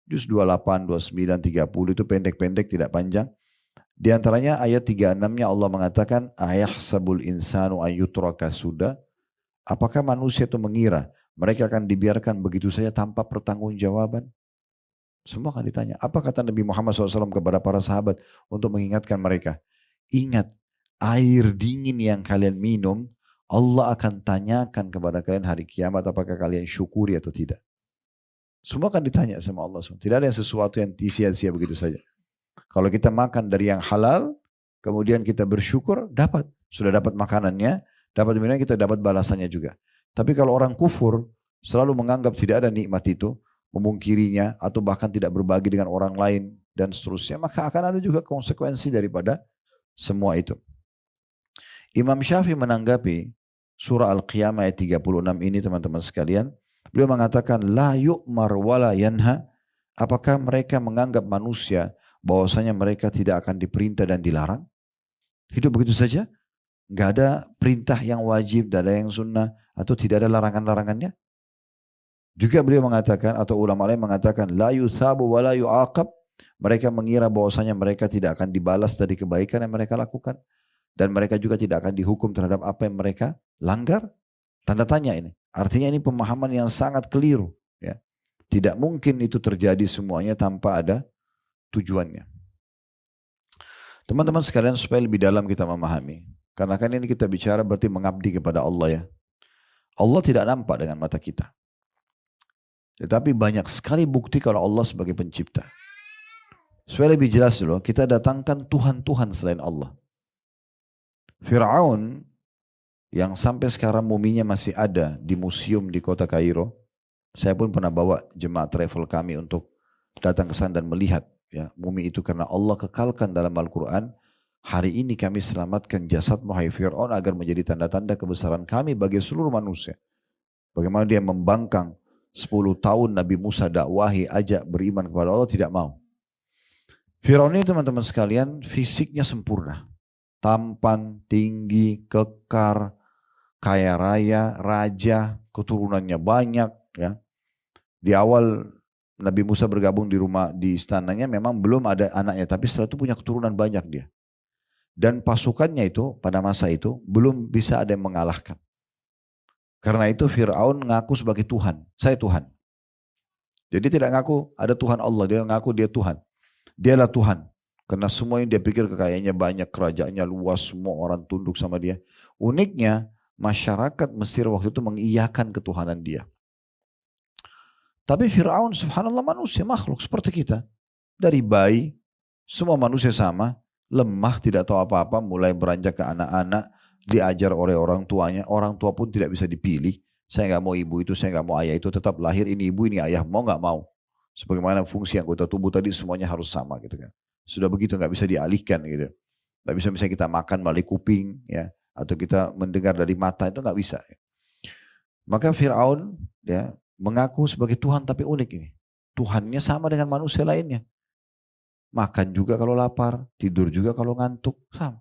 Juz 28, 29, 30 itu pendek-pendek, tidak panjang. Di antaranya ayat 36-nya Allah mengatakan, ayahsabul insanu ayyutraka suda. Apakah manusia itu mengira mereka akan dibiarkan begitu saja tanpa pertanggungjawaban? Semua akan ditanya. Apa kata Nabi Muhammad SAW kepada para sahabat untuk mengingatkan mereka? Ingat, air dingin yang kalian minum, Allah akan tanyakan kepada kalian hari kiamat apakah kalian syukuri atau tidak. Semua akan ditanya sama Allah SWT. Tidak ada yang sesuatu yang sia-sia begitu saja. Kalau kita makan dari yang halal, kemudian kita bersyukur, dapat. Sudah dapat makanannya, dapat minum, kita dapat balasannya juga. Tapi kalau orang kufur, selalu menganggap tidak ada nikmat itu, memungkirinya, atau bahkan tidak berbagi dengan orang lain, dan seterusnya, maka akan ada juga konsekuensi daripada semua itu. Imam Syafi'i menanggapi surah Al-Qiyamah ayat 36 ini, teman-teman sekalian, beliau mengatakan, la yu'mar wala yanha. Apakah mereka menganggap manusia bahwasanya mereka tidak akan diperintah dan dilarang? Hidup begitu saja? Nggak ada perintah yang wajib, tidak ada yang sunnah, atau tidak ada larangan-larangannya? Juga beliau mengatakan, atau ulama lain mengatakan, la yuthabu wa la yu'aqab. Mereka mengira bahwasanya mereka tidak akan dibalas dari kebaikan yang mereka lakukan. Dan mereka juga tidak akan dihukum terhadap apa yang mereka langgar. Tanda tanya ini. Artinya ini pemahaman yang sangat keliru. Ya. Tidak mungkin itu terjadi semuanya tanpa ada tujuannya. Teman-teman sekalian, supaya lebih dalam kita memahami. Karena kan ini kita bicara berarti mengabdi kepada Allah, ya. Allah tidak nampak dengan mata kita. Tetapi banyak sekali bukti kalau Allah sebagai pencipta. Supaya lebih jelas dulu, kita datangkan Tuhan-Tuhan selain Allah. Fir'aun yang sampai sekarang muminya masih ada di museum di kota Kairo. Saya pun pernah bawa jemaah travel kami untuk datang ke sana dan melihat, ya, mumi itu, karena Allah kekalkan dalam Al-Quran. Hari ini kami selamatkan jasadmu hai Fir'aun agar menjadi tanda-tanda kebesaran kami bagi seluruh manusia. Bagaimana dia membangkang 10 tahun Nabi Musa dakwahi, ajak beriman kepada Allah, tidak mau. Fir'aun ini, teman-teman sekalian, fisiknya sempurna. Tampan, tinggi, kekar, kaya raya, raja, keturunannya banyak. Ya. Di awal Nabi Musa bergabung di istananya memang belum ada anaknya, tapi setelah itu punya keturunan banyak dia. Dan pasukannya itu pada masa itu belum bisa ada yang mengalahkan. Karena itu Fir'aun ngaku sebagai Tuhan. Saya Tuhan. Jadi tidak ngaku ada Tuhan Allah. Dia ngaku dia Tuhan. Dialah Tuhan. Karena semua yang dia pikir kekayaannya banyak, kerajaannya luas, semua orang tunduk sama dia. Uniknya masyarakat Mesir waktu itu mengiyakan ketuhanan dia. Tapi Fir'aun subhanallah manusia, makhluk seperti kita. Dari bayi, semua manusia sama. Lemah, tidak tahu apa-apa, mulai beranjak ke anak-anak, diajar oleh orang tuanya, orang tua pun tidak bisa dipilih. Saya nggak mau ibu itu, saya nggak mau ayah itu, tetap lahir ini ibu ini ayah, mau nggak mau. Sebagaimana fungsi anggota tubuh tadi semuanya harus sama gitu kan. Sudah begitu nggak bisa dialihkan gitu. Nggak bisa misalnya kita makan melalui kuping ya, atau kita mendengar dari mata, itu nggak bisa. Maka Fir'aun ya mengaku sebagai Tuhan, tapi unik ini. Tuhannya sama dengan manusia lainnya. Makan juga kalau lapar, tidur juga kalau ngantuk, sama.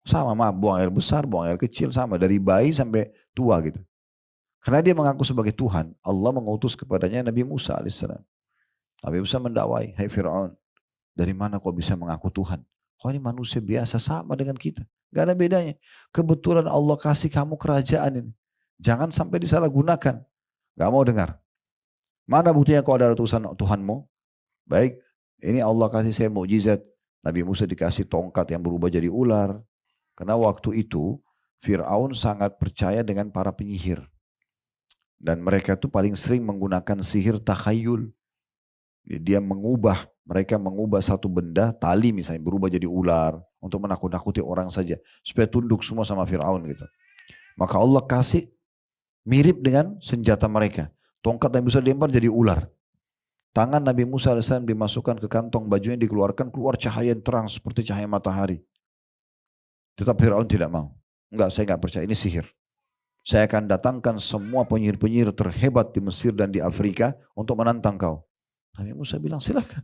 Sama, buang air besar, buang air kecil, sama. Dari bayi sampai tua gitu. Karena dia mengaku sebagai Tuhan, Allah mengutus kepadanya Nabi Musa alaihissalam. Nabi Musa mendakwai, hai Fir'aun, dari mana kau bisa mengaku Tuhan? Kau ini manusia biasa sama dengan kita. Gak ada bedanya. Kebetulan Allah kasih kamu kerajaan ini. Jangan sampai disalahgunakan. Gak mau dengar. Mana buktinya kau adalah utusan Tuhanmu? Baik, ini Allah kasih saya mukjizat. Nabi Musa dikasih tongkat yang berubah jadi ular. Karena waktu itu Fir'aun sangat percaya dengan para penyihir. Dan mereka itu paling sering menggunakan sihir takhayul. Dia mereka mengubah satu benda, tali misalnya berubah jadi ular. Untuk menakut-nakuti orang saja. Supaya tunduk semua sama Fir'aun gitu. Maka Allah kasih mirip dengan senjata mereka. Tongkat yang bisa dilempar jadi ular. Tangan Nabi Musa AS dimasukkan ke kantong bajunya, dikeluarkan, keluar cahaya yang terang seperti cahaya matahari. Tetap Fir'aun tidak mau. Enggak, saya enggak percaya, ini sihir. Saya akan datangkan semua penyihir-penyihir terhebat di Mesir dan di Afrika untuk menantang kau. Nabi Musa bilang, silahkan.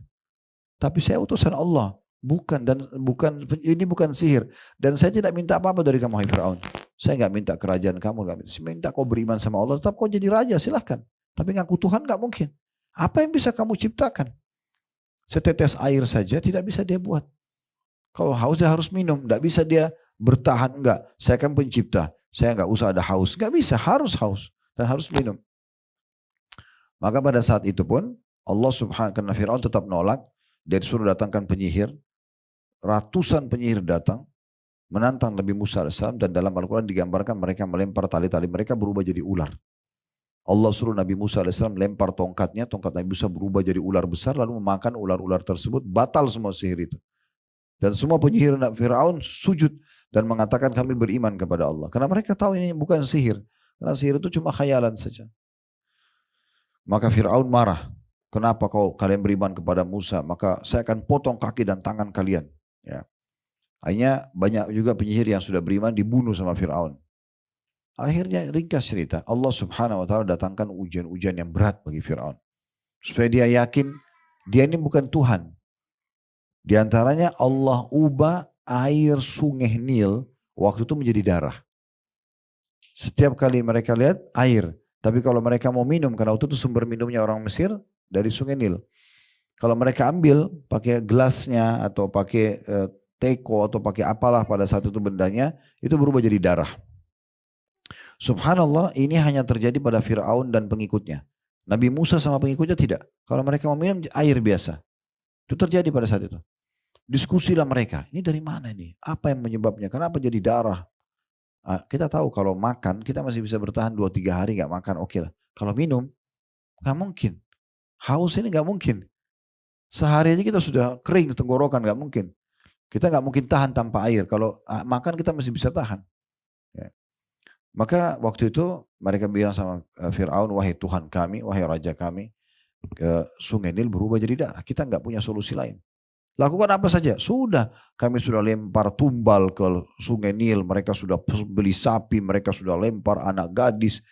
Tapi saya utusan Allah. Ini bukan sihir. Dan saya tidak minta apa-apa dari kamu, hai Fir'aun. Saya enggak minta kerajaan kamu. Saya minta kau beriman sama Allah. Tetap kau jadi raja, silahkan. Tapi ngaku Tuhan enggak mungkin. Apa yang bisa kamu ciptakan? Setetes air saja tidak bisa dia buat. Kalau haus dia harus minum. Tidak bisa dia bertahan. Enggak. Saya kan pencipta. Saya enggak usah ada haus. Enggak bisa. Harus haus. Dan harus minum. Maka pada saat itu pun Allah subhanahu wa ta'ala, Fir'aun tetap nolak. Dia disuruh datangkan penyihir. Ratusan penyihir datang. Menantang Nabi Musa AS. Dan dalam Al-Quran digambarkan mereka melempar tali-tali. Mereka berubah jadi ular. Allah suruh Nabi Musa AS lempar tongkatnya. Tongkat Nabi Musa berubah jadi ular besar. Lalu memakan ular-ular tersebut. Batal semua sihir itu. Dan semua penyihir Fir'aun sujud. Dan mengatakan kami beriman kepada Allah. Karena mereka tahu ini bukan sihir. Karena sihir itu cuma khayalan saja. Maka Fir'aun marah. Kenapa kalian beriman kepada Musa? Maka saya akan potong kaki dan tangan kalian. Ya. Akhirnya banyak juga penyihir yang sudah beriman dibunuh sama Fir'aun. Akhirnya ringkas cerita. Allah subhanahu wa ta'ala datangkan ujian-ujian yang berat bagi Fir'aun. Supaya dia yakin dia ini bukan Tuhan. Di antaranya Allah ubah air sungai Nil waktu itu menjadi darah. Setiap kali mereka lihat air. Tapi kalau mereka mau minum, karena waktu itu sumber minumnya orang Mesir dari sungai Nil. Kalau mereka ambil pakai gelasnya atau pakai teko atau pakai apalah pada saat itu bendanya, itu berubah jadi darah. Subhanallah, ini hanya terjadi pada Fir'aun dan pengikutnya. Nabi Musa sama pengikutnya tidak. Kalau mereka mau minum air biasa. Itu terjadi pada saat itu. Diskusilah mereka, ini dari mana ini? Apa yang menyebabnya? Kenapa jadi darah? Kita tahu kalau makan, kita masih bisa bertahan 2-3 hari gak makan, oke lah. Kalau minum, gak mungkin. Haus ini gak mungkin. Sehari aja kita sudah kering tenggorokan, gak mungkin. Kita gak mungkin tahan tanpa air. Kalau makan kita masih bisa tahan. Ya. Maka waktu itu mereka bilang sama Fir'aun, wahai Tuhan kami, wahai Raja kami, sungai Nil berubah jadi darah. Kita gak punya solusi lain. Lakukan apa saja. Sudah. Kami sudah lempar tumbal ke sungai Nil. Mereka sudah beli sapi. Mereka sudah lempar anak gadis.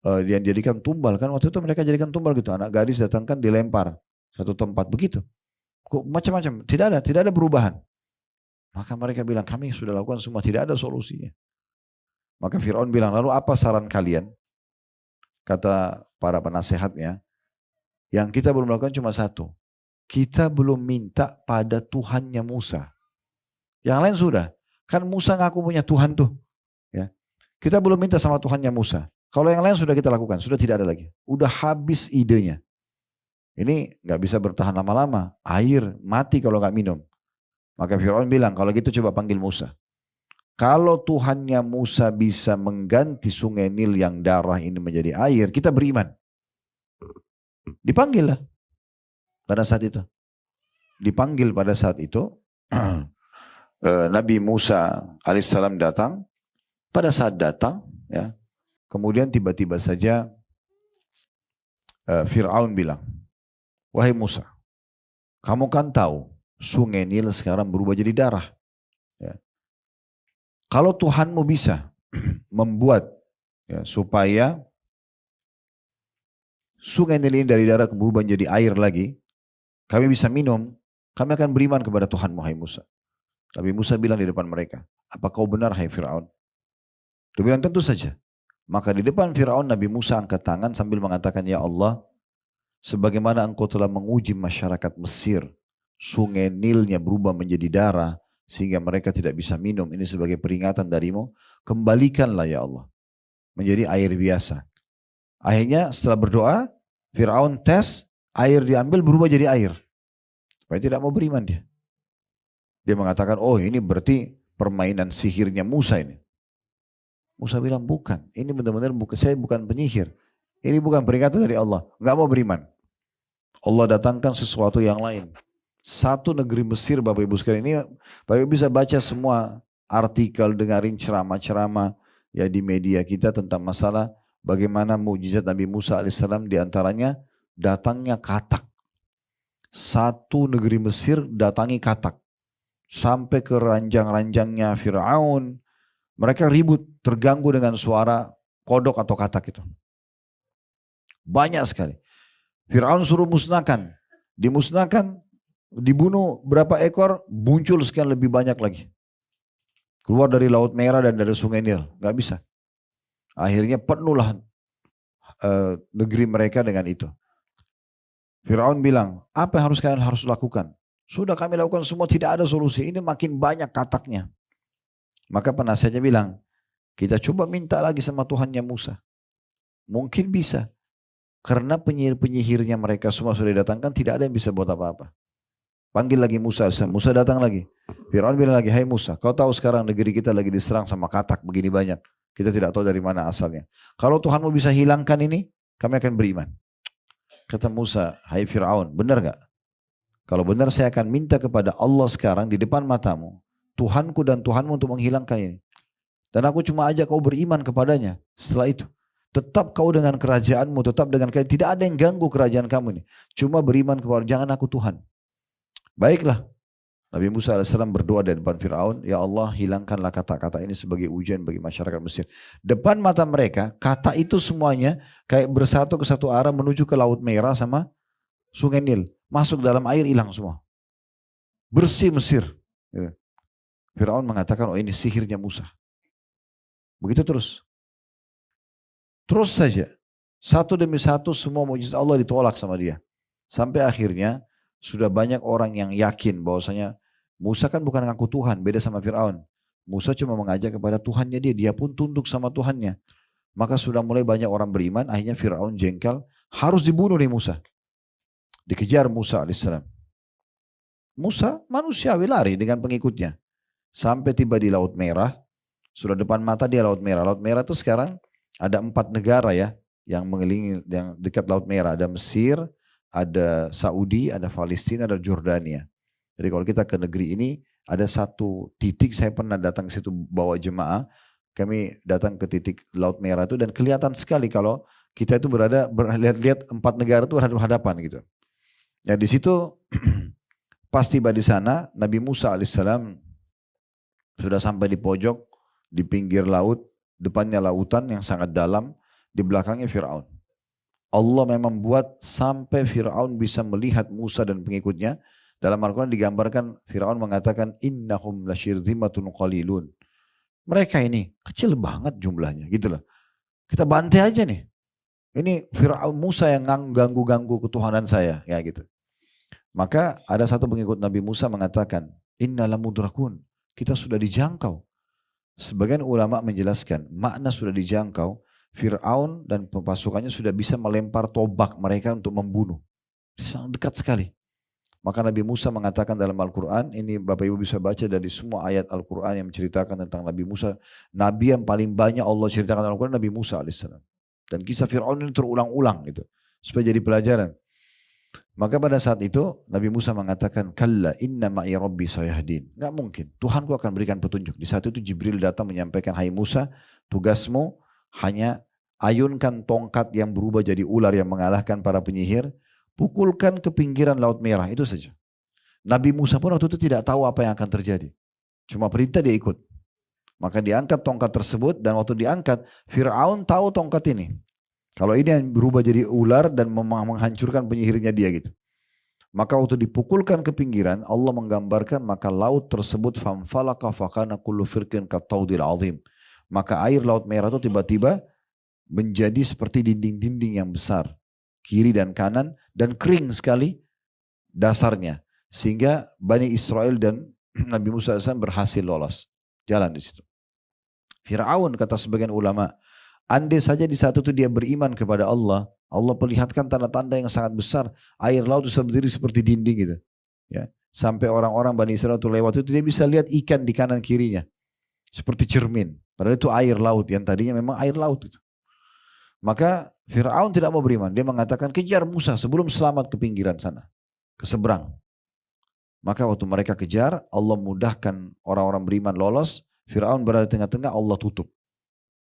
Yang jadikan tumbal. Kan waktu itu mereka jadikan tumbal gitu. Anak gadis datangkan dilempar. Satu tempat. Begitu. Macam-macam. Tidak ada perubahan. Maka mereka bilang kami sudah lakukan semua. Tidak ada solusinya. Maka Fir'aun bilang lalu apa saran kalian? Kata para penasehatnya. Yang kita belum lakukan cuma satu. Kita belum minta pada Tuhannya Musa. Yang lain sudah. Kan Musa ngaku punya Tuhan tuh. Ya. Kita belum minta sama Tuhannya Musa. Kalau yang lain sudah kita lakukan. Sudah tidak ada lagi. Udah habis idenya. Ini gak bisa bertahan lama-lama. Air mati kalau gak minum. Maka Fir'aun bilang kalau gitu coba panggil Musa. Kalau Tuhannya Musa bisa mengganti sungai Nil yang darah ini menjadi air. Kita beriman. Dipanggil lah. Pada saat itu. Dipanggil pada saat itu. Nabi Musa alaihissalam datang. Pada saat datang. Ya, kemudian tiba-tiba saja Fir'aun bilang. wahai Musa, kamu kan tahu sungai Nil sekarang berubah jadi darah. Ya. Kalau Tuhanmu bisa membuat ya, supaya sungai Nil ini dari darah berubah menjadi air lagi, kami bisa minum, kami akan beriman kepada Tuhanmu, hai Musa. Nabi Musa bilang di depan mereka, apa kau benar, hai Fir'aun? Dia bilang, tentu saja. Maka di depan Fir'aun, Nabi Musa angkat tangan sambil mengatakan, ya Allah, sebagaimana engkau telah menguji masyarakat Mesir, sungai Nilnya berubah menjadi darah, sehingga mereka tidak bisa minum, ini sebagai peringatan darimu, kembalikanlah ya Allah, menjadi air biasa. Akhirnya setelah berdoa, Fir'aun tes, air diambil berubah jadi air. Supaya tidak mau beriman dia. Dia mengatakan, oh ini berarti permainan sihirnya Musa ini. Musa bilang, bukan. Ini benar-benar saya bukan penyihir. Ini bukan peringatan dari Allah. Nggak mau beriman. Allah datangkan sesuatu yang lain. Satu negeri Mesir, Bapak Ibu sekalian, ini Bapak Ibu bisa baca semua artikel, dengarin ceramah-ceramah ya di media kita tentang masalah bagaimana mukjizat Nabi Musa alaihissalam, diantaranya datangnya katak. Satu negeri Mesir datangi katak. Sampai ke ranjang-ranjangnya Fir'aun. Mereka ribut, terganggu dengan suara kodok atau katak itu. Banyak sekali. Fir'aun suruh musnahkan. Dimusnahkan, dibunuh berapa ekor, muncul sekian lebih banyak lagi. Keluar dari Laut Merah dan dari Sungai Nil. Gak bisa. Akhirnya penuhlah negeri mereka dengan itu. Fir'aun bilang, apa yang kalian harus lakukan? Sudah kami lakukan semua, tidak ada solusi. Ini makin banyak kataknya. Maka penasihatnya bilang, kita coba minta lagi sama Tuhannya Musa. Mungkin bisa. Karena penyihir-penyihirnya mereka semua sudah didatangkan, tidak ada yang bisa buat apa-apa. Panggil lagi Musa. Musa datang lagi. Fir'aun bilang lagi, hai Musa, kau tahu sekarang negeri kita lagi diserang sama katak begini banyak. Kita tidak tahu dari mana asalnya. Kalau Tuhanmu bisa hilangkan ini, kami akan beriman. Kata Musa, hai Fir'aun, benar gak? Kalau benar saya akan minta kepada Allah sekarang di depan matamu. Tuhanku dan Tuhanmu untuk menghilangkan ini. Dan aku cuma ajak kau beriman kepadanya. Setelah itu, tetap kau dengan kerajaanmu, tetap dengan kalian. Tidak ada yang ganggu kerajaan kamu ini. Cuma beriman kepada, jangan aku Tuhan. Baiklah. Nabi Musa AS berdoa di depan Fir'aun, ya Allah hilangkanlah kata-kata ini sebagai ujian bagi masyarakat Mesir. Depan mata mereka, kata itu semuanya kayak bersatu ke satu arah menuju ke Laut Merah sama Sungai Nil. Masuk dalam air, hilang semua. Bersih Mesir. Fir'aun mengatakan, oh ini sihirnya Musa. Begitu terus. Terus saja. Satu demi satu semua mukjizat Allah ditolak sama dia. Sampai akhirnya sudah banyak orang yang yakin bahwasanya Musa kan bukan ngaku Tuhan, beda sama Fir'aun. Musa cuma mengajak kepada Tuhannya dia pun tunduk sama Tuhannya. Maka sudah mulai banyak orang beriman, akhirnya Fir'aun jengkel, harus dibunuh nih Musa. Dikejar Musa alaihissalam. Musa manusiawi lari dengan pengikutnya. Sampai tiba di Laut Merah, sudah depan mata dia Laut Merah. Laut Merah itu sekarang ada 4 negara ya, yang mengelilingi, yang dekat Laut Merah. Ada Mesir, ada Saudi, ada Palestina, ada Jordania. Jadi kalau kita ke negeri ini, ada satu titik, saya pernah datang ke situ bawa jemaah, kami datang ke titik Laut Merah itu dan kelihatan sekali kalau kita itu lihat 4 negara itu berhadapan gitu. Ya di situ pas tiba di sana, Nabi Musa alaihissalam sudah sampai di pojok, di pinggir laut, depannya lautan yang sangat dalam, di belakangnya Fir'aun. Allah memang buat sampai Fir'aun bisa melihat Musa dan pengikutnya. Dalam Al-Quran digambarkan Fir'aun mengatakan, innahum lasyirzimatun qalilun. Mereka ini kecil banget jumlahnya, gitu loh. Kita bantai aja nih. Ini Fir'aun Musa yang ganggu-ganggu ketuhanan saya, ya gitu. Maka ada satu pengikut Nabi Musa mengatakan, inna lamudrakun. Kita sudah dijangkau. Sebagian ulama menjelaskan, makna sudah dijangkau, Fir'aun dan pasukannya sudah bisa melempar tobak mereka untuk membunuh. Sangat dekat sekali. Maka Nabi Musa mengatakan dalam Al-Quran, ini Bapak Ibu bisa baca dari semua ayat Al-Quran yang menceritakan tentang Nabi Musa. Nabi yang paling banyak Allah ceritakan dalam Al-Quran, Nabi Musa alaihissalam. Dan kisah Fir'aun ini terulang-ulang gitu, supaya jadi pelajaran. Maka pada saat itu Nabi Musa mengatakan, kalla inna ma'i rabbi sayahdin. Nggak mungkin, Tuhanku akan berikan petunjuk. Di saat itu Jibril datang menyampaikan, hai Musa, tugasmu hanya ayunkan tongkat yang berubah jadi ular yang mengalahkan para penyihir. pukulkan ke pinggiran Laut Merah, itu saja. Nabi Musa pun waktu itu tidak tahu apa yang akan terjadi. Cuma perintah dia ikut. Maka diangkat tongkat tersebut dan waktu diangkat, Fir'aun tahu tongkat ini. Kalau ini yang berubah jadi ular dan menghancurkan penyihirnya dia gitu. Maka waktu dipukulkan ke pinggiran, Allah menggambarkan maka laut tersebut famfalaka fakana kullu firqin kataudil azim. Maka air Laut Merah itu tiba-tiba menjadi seperti dinding-dinding yang besar. Kiri dan kanan dan kering sekali dasarnya. Sehingga Bani Israel dan Nabi Musa AS berhasil lolos. Jalan di situ. Fir'aun kata sebagian ulama, andai saja di saat itu dia beriman kepada Allah, Allah perlihatkan tanda-tanda yang sangat besar, air laut itu berdiri seperti dinding gitu. Ya, sampai orang-orang Bani Israel itu lewat itu dia bisa lihat ikan di kanan kirinya. Seperti cermin. Padahal itu air laut yang tadinya memang air laut itu. Maka Fir'aun tidak mau beriman. Dia mengatakan kejar Musa sebelum selamat ke pinggiran sana. Ke seberang. Maka waktu mereka kejar, Allah mudahkan orang-orang beriman lolos. Fir'aun berada di tengah-tengah, Allah tutup.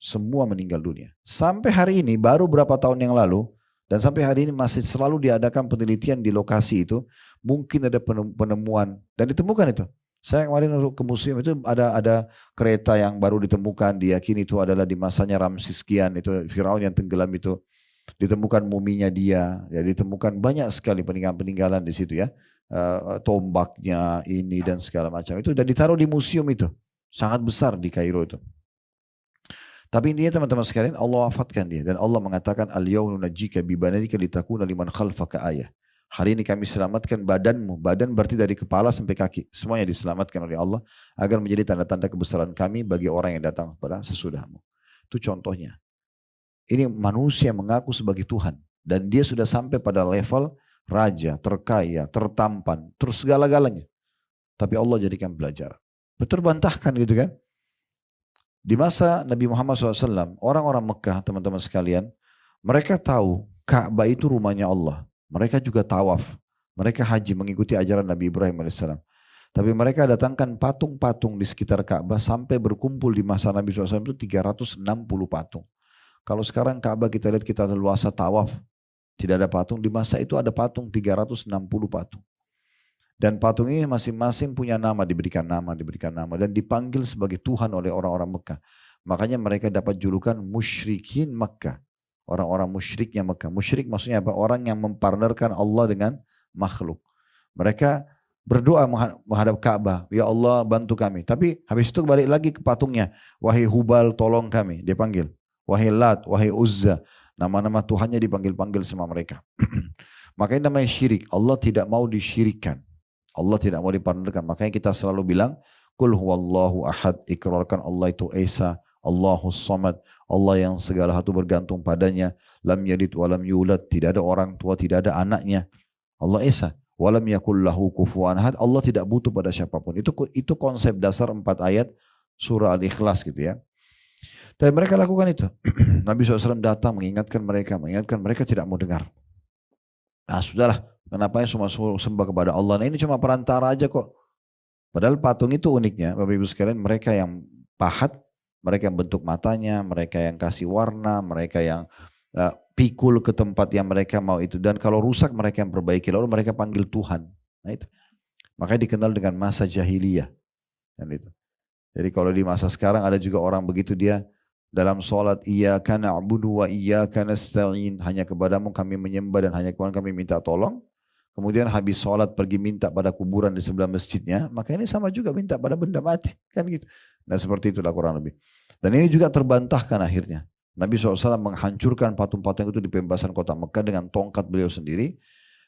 Semua meninggal dunia. Sampai hari ini, baru berapa tahun yang lalu, dan sampai hari ini masih selalu diadakan penelitian di lokasi itu. Mungkin ada penemuan, dan ditemukan itu. Saya kemarin ke museum itu ada kereta yang baru ditemukan, diyakini itu adalah di masanya Ramses sekian, itu Firaun yang tenggelam itu. Ditemukan muminya dia, ya ditemukan banyak sekali peninggalan-peninggalan di situ ya. Tombaknya ini dan segala macam. Itu sudah ditaruh di museum itu. Sangat besar di Kairo itu. Tapi intinya teman-teman sekalian Allah wafatkan dia. Dan Allah mengatakan al-yawma nunajjika bi badanika litakuna liman khalfaka ayah. Hari ini kami selamatkan badanmu. Badan berarti dari kepala sampai kaki. Semuanya diselamatkan oleh Allah. Agar menjadi tanda-tanda kebesaran kami bagi orang yang datang kepada sesudahmu. Itu contohnya. Ini manusia mengaku sebagai Tuhan. Dan dia sudah sampai pada level raja, terkaya, tertampan. Terus segala-galanya. Tapi Allah jadikan pelajaran. Terbantahkan gitu kan. Di masa Nabi Muhammad SAW, orang-orang Mekah teman-teman sekalian, mereka tahu Ka'bah itu rumahnya Allah. Mereka juga tawaf. Mereka haji mengikuti ajaran Nabi Ibrahim AS. Tapi mereka datangkan patung-patung di sekitar Ka'bah sampai berkumpul di masa Nabi SAW itu 360 patung. Kalau sekarang Ka'bah kita lihat kita leluasa tawaf, tidak ada patung. Di masa itu ada patung 360 patung. Dan patung ini masing-masing punya nama, diberikan nama, dan dipanggil sebagai Tuhan oleh orang-orang Mekah. Makanya mereka dapat julukan musyrikin Mekah. Orang-orang musyriknya Mekah. Musyrik maksudnya apa? Orang yang mempartnerkan Allah dengan makhluk. Mereka berdoa menghadap Ka'bah. Ya Allah bantu kami. Tapi habis itu balik lagi ke patungnya. Wahai Hubal tolong kami. Dia panggil. Wahai Lat, wahai Uzza. Nama-nama Tuhannya dipanggil-panggil sama mereka. Makanya namanya syirik. Allah tidak mau disyirikkan. Allah tidak mau dipartnerkan. Makanya kita selalu bilang, Qul huwallahu ahad, ikrarkan Allah itu Esa, Allahus samad, Allah yang segala hatu bergantung padanya, lam yalid walam yulad, tidak ada orang tua, tidak ada anaknya. Allah Esa, walam yakul lahu kufuwan ahad, Allah tidak butuh pada siapapun. Itu konsep dasar 4 ayat surah Al-Ikhlas gitu ya. Dan mereka lakukan itu. Nabi SAW datang mengingatkan mereka tidak mau dengar. Nah sudahlah. Kenapa semua sembah kepada Allah? Nah ini cuma perantara aja kok. Padahal patung itu uniknya, Bapak Ibu sekalian, mereka yang pahat, mereka yang bentuk matanya, mereka yang kasih warna, mereka yang pikul ke tempat yang mereka mau itu. Dan kalau rusak mereka yang perbaiki, lalu mereka panggil Tuhan. Nah itu. Makanya dikenal dengan masa jahiliyah. Dan itu. Jadi kalau di masa sekarang ada juga orang begitu dia dalam sholat iyyaka na'budu wa iyyaka nasta'in, hanya kepadamu kami menyembah dan hanya kepadamu kami minta tolong. Kemudian habis sholat pergi minta pada kuburan di sebelah masjidnya, maka ini sama juga minta pada benda mati, kan gitu. Nah seperti itulah kurang lebih. Dan ini juga terbantahkan akhirnya. Nabi SAW menghancurkan patung-patung itu di pembebasan kota Mekah dengan tongkat beliau sendiri.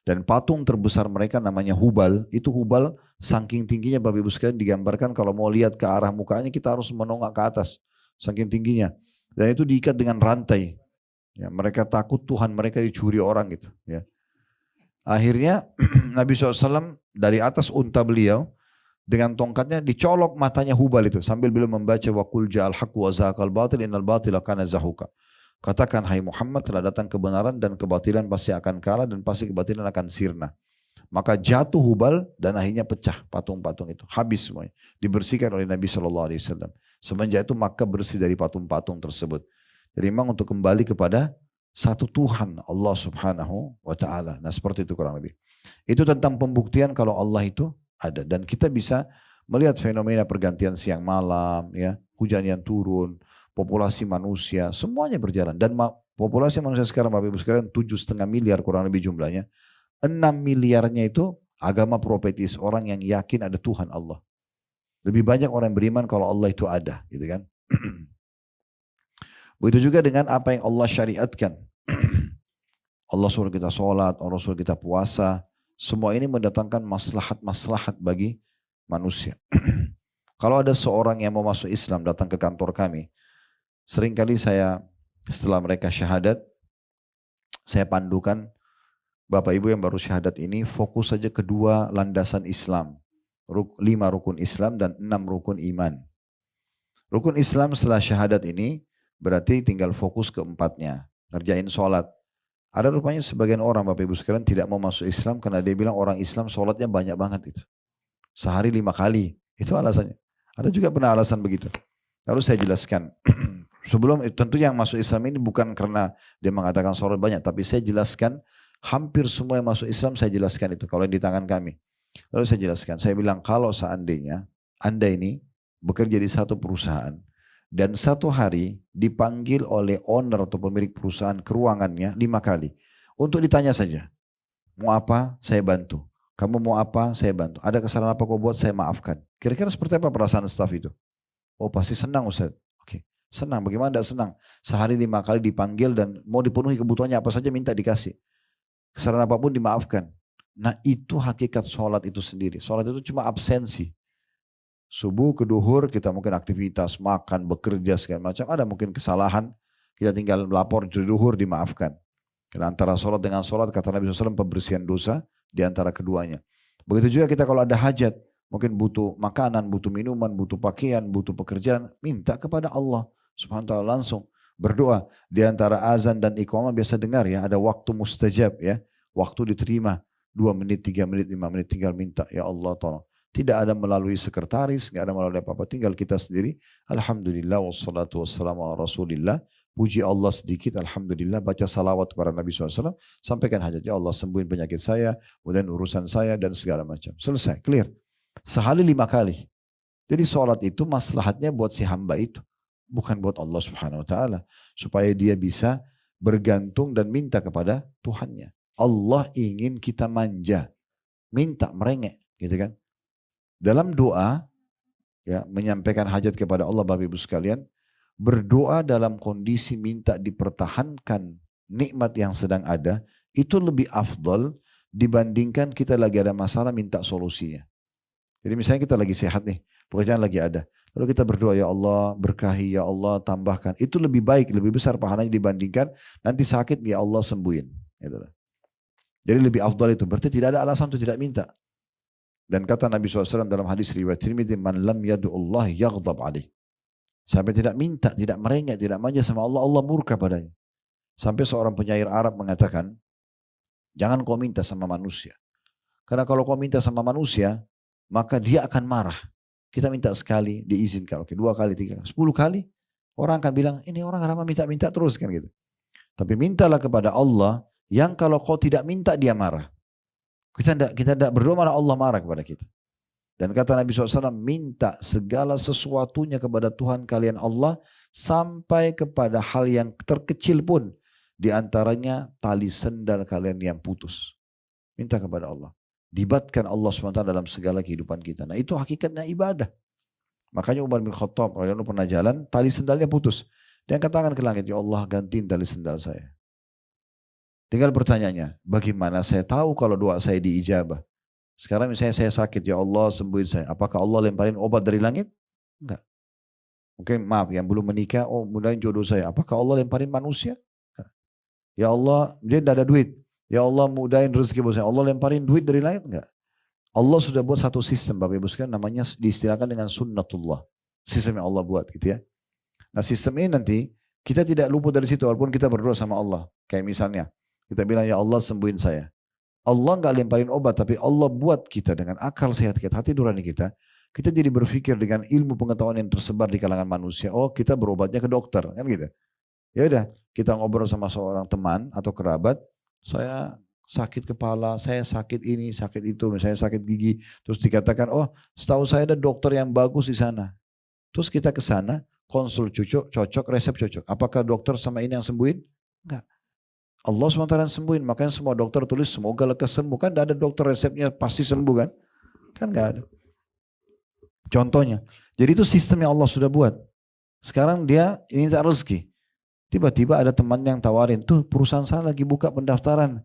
Dan patung terbesar mereka namanya Hubal. Itu Hubal saking tingginya Bapak Ibu sekalian digambarkan kalau mau lihat ke arah mukanya kita harus menongak ke atas. Saking tingginya. Dan itu diikat dengan rantai. Ya, mereka takut Tuhan mereka dicuri orang gitu. Ya. Akhirnya Nabi SAW dari atas unta beliau dengan tongkatnya dicolok matanya Hubal itu sambil beliau membaca wa qul ja'al haqqu wa zahaqal batil innal batila kana zahuqa. Katakan hai Muhammad telah datang kebenaran dan kebatilan pasti akan kalah dan pasti kebatilan akan sirna. Maka jatuh Hubal dan akhirnya pecah patung-patung itu. Habis semuanya. Dibersihkan oleh Nabi SAW. Semenjak itu Makkah bersih dari patung-patung tersebut. Jadi memang untuk kembali kepada Satu Tuhan Allah subhanahu wa ta'ala. Nah seperti itu kurang lebih. Itu tentang pembuktian kalau Allah itu ada. Dan kita bisa melihat fenomena pergantian siang malam, ya, hujan yang turun, populasi manusia, semuanya berjalan. Dan populasi manusia sekarang Bapak Ibu sekalian 7,5 miliar kurang lebih jumlahnya. 6 miliarnya itu agama profetis, orang yang yakin ada Tuhan Allah. Lebih banyak orang yang beriman kalau Allah itu ada, gitu kan. Begitu juga dengan apa yang Allah syariatkan. Allah suruh kita sholat, Allah suruh kita puasa. Semua ini mendatangkan maslahat-maslahat bagi manusia. Kalau ada seorang yang mau masuk Islam datang ke kantor kami, seringkali saya setelah mereka syahadat, saya pandukan Bapak Ibu yang baru syahadat ini fokus saja kedua landasan Islam. 5 rukun Islam dan 6 rukun iman. Rukun Islam setelah syahadat ini berarti tinggal fokus ke 4-nya. Ngerjain sholat. Ada rupanya sebagian orang Bapak Ibu sekalian tidak mau masuk Islam karena dia bilang orang Islam sholatnya banyak banget itu. Sehari 5 kali. Itu alasannya. Ada juga pernah alasan begitu. Lalu saya jelaskan. Sebelum itu tentu yang masuk Islam ini bukan karena dia mengatakan sholat banyak. Tapi saya jelaskan hampir semua yang masuk Islam saya jelaskan itu. Kalau yang di tangan kami. Lalu saya jelaskan. Saya bilang kalau seandainya Anda ini bekerja di satu perusahaan. Dan satu hari dipanggil oleh owner atau pemilik perusahaan ke ruangannya 5 kali. Untuk ditanya saja. Mau apa? Saya bantu. Kamu mau apa? Saya bantu. Ada kesalahan apa kau buat? Saya maafkan. Kira-kira seperti apa perasaan staf itu? Oh pasti senang Ustaz. Oke. Senang. Bagaimana tidak senang? Sehari 5 kali dipanggil dan mau dipenuhi kebutuhannya apa saja minta dikasih. Kesalahan apapun dimaafkan. Nah itu hakikat sholat itu sendiri. Sholat itu cuma absensi. Subuh ke duhur kita mungkin aktivitas, makan, bekerja segala macam. Ada mungkin kesalahan, kita tinggal melapor di duhur dimaafkan. Karena antara sholat dengan sholat kata Nabi SAW pembersihan dosa di antara keduanya. Begitu juga kita kalau ada hajat, mungkin butuh makanan, butuh minuman, butuh pakaian, butuh pekerjaan, minta kepada Allah Subhanahu wa ta'ala langsung. Berdoa di antara azan dan iqamah biasa dengar ya, ada waktu mustajab ya, waktu diterima 2 menit, 3 menit, 5 menit tinggal minta ya Allah tolong. Tidak ada melalui sekretaris, tidak ada melalui apa-apa. Tinggal kita sendiri. Alhamdulillah wassalatu wassalamu ala rasulillah. Puji Allah sedikit, Alhamdulillah. Baca salawat kepada Nabi SAW. Sampaikan hajat. Ya Allah sembuhin penyakit saya. Kemudian urusan saya dan segala macam. Selesai, clear. Sehari 5 kali. Jadi sholat itu maslahatnya buat si hamba itu. Bukan buat Allah subhanahu wa ta'ala. Supaya dia bisa bergantung dan minta kepada Tuhannya. Allah ingin kita manja. Minta, merengek. Gitu kan. Dalam doa, ya, menyampaikan hajat kepada Allah Bapak Ibu sekalian, berdoa dalam kondisi minta dipertahankan nikmat yang sedang ada, itu lebih afdal dibandingkan kita lagi ada masalah minta solusinya. Jadi misalnya kita lagi sehat nih, pekerjaan lagi ada. Lalu kita berdoa, ya Allah berkahi, ya Allah tambahkan. Itu lebih baik, lebih besar pahalanya dibandingkan nanti sakit, ya Allah sembuhin. Jadi lebih afdal itu, berarti tidak ada alasan untuk tidak minta. Dan kata Nabi SAW dalam hadis riwayat Tirmidzi, man lam yad'ullah yaghdab alaih. Sampai tidak minta, tidak merengek, tidak manja sama Allah, Allah murka padanya. Sampai seorang penyair Arab mengatakan, jangan kau minta sama manusia. Karena kalau kau minta sama manusia, maka dia akan marah. Kita minta sekali, diizinkan. Oke, 2 kali, 3 kali, 10 kali. Orang akan bilang, ini orang kenapa minta-minta terus kan gitu. Tapi mintalah kepada Allah, yang kalau kau tidak minta dia marah. Kita tidak berdoa malah Allah marah kepada kita. Dan kata Nabi SAW, minta segala sesuatunya kepada Tuhan kalian Allah, sampai kepada hal yang terkecil pun. Di antaranya tali sendal kalian yang putus. Minta kepada Allah. Libatkan Allah SWT dalam segala kehidupan kita. Nah itu hakikatnya ibadah. Makanya Umar bin Khattab pernah jalan, tali sendalnya putus. Dia katakan ke langit, ya Allah gantiin tali sendal saya. Tinggal pertanyaannya, bagaimana saya tahu kalau doa saya diijabah? Sekarang misalnya saya sakit, ya Allah sembuhin saya. Apakah Allah lemparin obat dari langit? Enggak. Mungkin maaf yang belum menikah, oh mudahin jodoh saya. Apakah Allah lemparin manusia? Enggak. Ya Allah, dia tidak ada duit. Ya Allah mudahin rezeki buat saya. Allah lemparin duit dari langit? Enggak. Allah sudah buat satu sistem, Bapak Ibu sekalian, namanya diistilahkan dengan sunnatullah. Sistem yang Allah buat gitu ya. Nah sistem ini nanti, kita tidak luput dari situ walaupun kita berdoa sama Allah. Kayak misalnya, kita bilang ya Allah sembuhin saya. Allah nggak lemparin obat, tapi Allah buat kita dengan akal sehat kita, hati nurani kita. Kita jadi berpikir dengan ilmu pengetahuan yang tersebar di kalangan manusia. Oh kita berobatnya ke dokter, kan gitu. Ya udah, kita ngobrol sama seorang teman atau kerabat, saya sakit kepala, saya sakit ini, sakit itu, misalnya sakit gigi, terus dikatakan, oh setahu saya ada dokter yang bagus di sana. Terus kita ke sana, konsul cocok, resep cocok. Apakah dokter sama ini yang sembuhin? Enggak. Allah SWT yang sembuhin, makanya semua dokter tulis semoga lekas sembuh. Kan tidak ada dokter resepnya pasti sembuh kan? Kan enggak ada. Contohnya, jadi itu sistem yang Allah sudah buat. Sekarang dia minta rezeki. Tiba-tiba ada teman yang tawarin, tuh perusahaan saya lagi buka pendaftaran.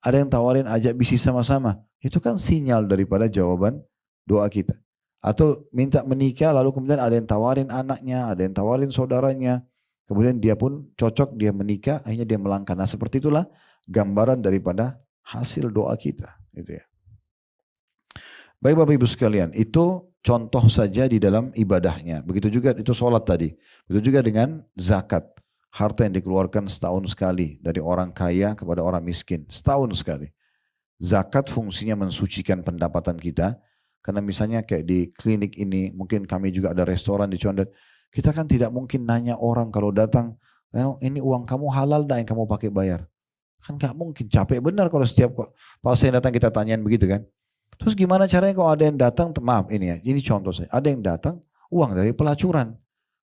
Ada yang tawarin ajak bisnis sama-sama. Itu kan sinyal daripada jawaban doa kita. Atau minta menikah lalu kemudian ada yang tawarin anaknya, ada yang tawarin saudaranya. Kemudian dia pun cocok, dia menikah, akhirnya dia melangkah. Nah seperti itulah gambaran daripada hasil doa kita. Gitu ya. Baik Bapak Ibu sekalian, itu contoh saja di dalam ibadahnya. Begitu juga itu sholat tadi. Begitu juga dengan zakat. Harta yang dikeluarkan setahun sekali dari orang kaya kepada orang miskin. Setahun sekali. Zakat fungsinya mensucikan pendapatan kita. Karena misalnya kayak di klinik ini, mungkin kami juga ada restoran di Condet. Kita kan tidak mungkin nanya orang kalau datang, ini uang kamu halal dah yang kamu pakai bayar. Kan gak mungkin, capek benar kalau setiap pasien datang kita tanyain begitu kan. Terus gimana caranya kalau ada yang datang, maaf ini ya, ini contoh saya. Ada yang datang, uang dari pelacuran,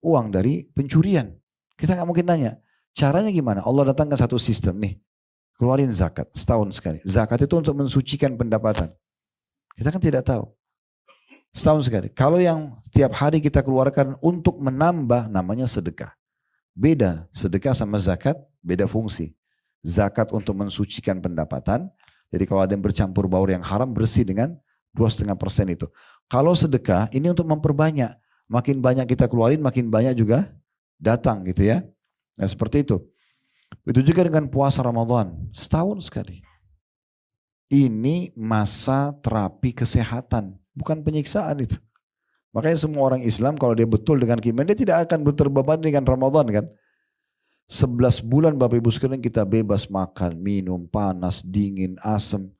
uang dari pencurian. Kita nggak mungkin nanya, caranya gimana? Allah datangkan satu sistem nih, keluarin zakat setahun sekali. Zakat itu untuk mensucikan pendapatan. Kita kan tidak tahu. Setahun sekali. Kalau yang setiap hari kita keluarkan untuk menambah, namanya sedekah. Beda, sedekah sama zakat, beda fungsi. Zakat untuk mensucikan pendapatan. Jadi kalau ada yang bercampur baur yang haram, bersih dengan 2,5% itu. Kalau sedekah, ini untuk memperbanyak. Makin banyak kita keluarin, makin banyak juga datang gitu ya. Nah seperti itu. Itu juga dengan puasa Ramadan. Setahun sekali. Ini masa terapi kesehatan. Bukan penyiksaan itu. Makanya semua orang Islam kalau dia betul dengan keimanan, dia tidak akan terbebani dengan Ramadan kan. 11 bulan Bapak Ibu sekalian kita bebas makan, minum, panas, dingin, asam.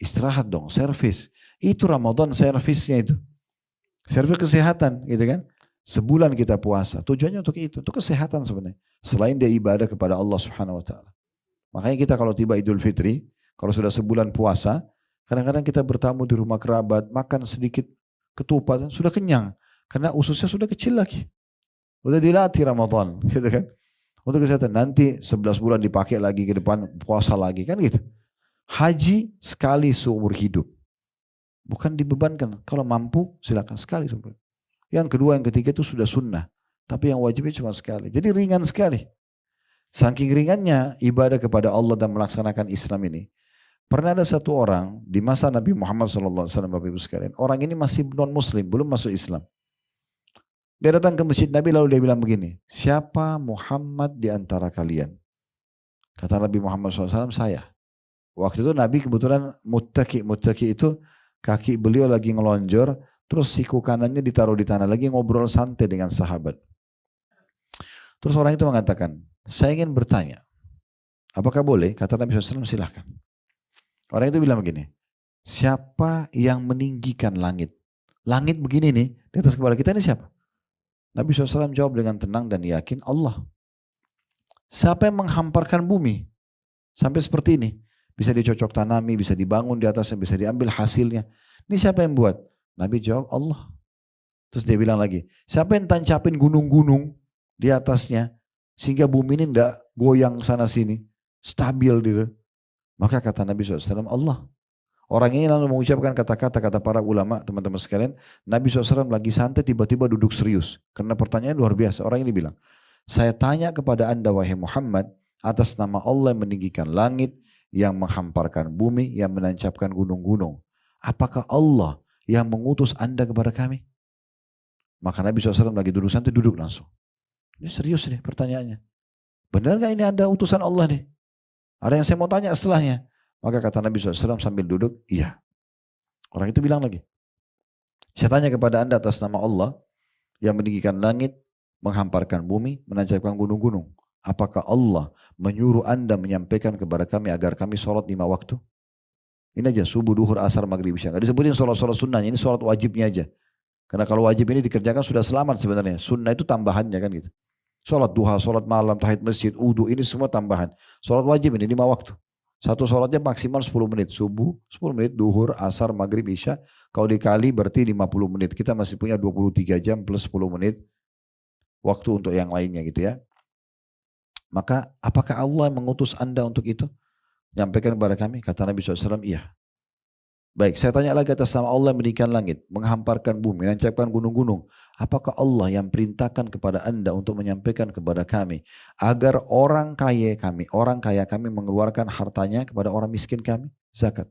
Istirahat dong, servis. Itu Ramadan servisnya itu. Servis kesehatan gitu kan. Sebulan kita puasa. Tujuannya untuk itu. Untuk kesehatan sebenarnya. Selain dia ibadah kepada Allah Subhanahu Wa Taala. Makanya kita kalau tiba Idul Fitri, kalau sudah sebulan puasa, kadang-kadang kita bertamu di rumah kerabat, makan sedikit ketupat, sudah kenyang. Karena ususnya sudah kecil lagi. Udah dilatih Ramadan gitu kan. Untuk kesehatan, nanti 11 bulan dipakai lagi ke depan, puasa lagi, kan gitu. Haji sekali seumur hidup. Bukan dibebankan, kalau mampu silakan sekali seumur hidup. Yang kedua, yang ketiga itu sudah sunnah. Tapi yang wajibnya cuma sekali. Jadi ringan sekali. Saking ringannya ibadah kepada Allah dan melaksanakan Islam ini. Pernah ada satu orang di masa Nabi Muhammad SAW, Bapak Ibu sekalian. Orang ini masih non muslim, belum masuk Islam. Dia datang ke masjid Nabi lalu dia bilang begini, siapa Muhammad di antara kalian? Kata Nabi Muhammad SAW, saya. Waktu itu Nabi kebetulan muttaki itu kaki beliau lagi ngelonjor, terus siku kanannya ditaruh di tanah lagi ngobrol santai dengan sahabat. Terus orang itu mengatakan, saya ingin bertanya, apakah boleh? Kata Nabi SAW, silahkan. Orang itu bilang begini, siapa yang meninggikan langit? Langit begini nih, di atas kepala kita ini siapa? Nabi SAW jawab dengan tenang dan yakin, Allah. Siapa yang menghamparkan bumi? Sampai seperti ini. Bisa dicocok tanami, bisa dibangun di atasnya, bisa diambil hasilnya. Ini siapa yang buat? Nabi jawab, Allah. Terus dia bilang lagi, siapa yang tancapin gunung-gunung di atasnya, sehingga bumi ini tidak goyang sana sini, stabil gitu. Maka kata Nabi SAW, Allah. Orang ini lalu mengucapkan kata-kata para ulama, teman-teman sekalian. Nabi SAW lagi santai, tiba-tiba duduk serius. Karena pertanyaan luar biasa. Orang ini bilang, saya tanya kepada anda wahai Muhammad, atas nama Allah yang meninggikan langit, yang menghamparkan bumi, yang menancapkan gunung-gunung. Apakah Allah yang mengutus anda kepada kami? Maka Nabi SAW lagi duduk santai, duduk langsung. Ini serius nih pertanyaannya. Benar gak ini anda utusan Allah nih? Ada yang saya mau tanya setelahnya. Maka kata Nabi SAW sambil duduk, iya. Orang itu bilang lagi, saya tanya kepada anda atas nama Allah yang meninggikan langit, menghamparkan bumi, menancapkan gunung-gunung. Apakah Allah menyuruh anda menyampaikan kepada kami agar kami sholat 5 waktu? Ini aja, subuh, duhur, asar, maghrib, isya. Gak disebutin sholat-sholat sunnahnya, ini sholat wajibnya aja. Karena kalau wajib ini dikerjakan sudah selamat sebenarnya. Sunnah itu tambahannya kan gitu. Sholat duha, sholat malam, tahiyat masjid, wudu, ini semua tambahan. Sholat wajib ini 5 waktu. Satu sholatnya maksimal 10 menit. Subuh 10 menit, duhur, asar, maghrib, isya. Kalau dikali berarti 50 menit. Kita masih punya 23 jam plus 10 menit waktu untuk yang lainnya gitu ya. Maka apakah Allah mengutus anda untuk itu? Nyampaikan kepada kami, kata Nabi SAW, iya. Baik, saya tanya lagi atas nama Allah yang mendirikan langit, menghamparkan bumi, menancapkan gunung-gunung. Apakah Allah yang perintahkan kepada anda untuk menyampaikan kepada kami agar orang kaya kami mengeluarkan hartanya kepada orang miskin kami? Zakat.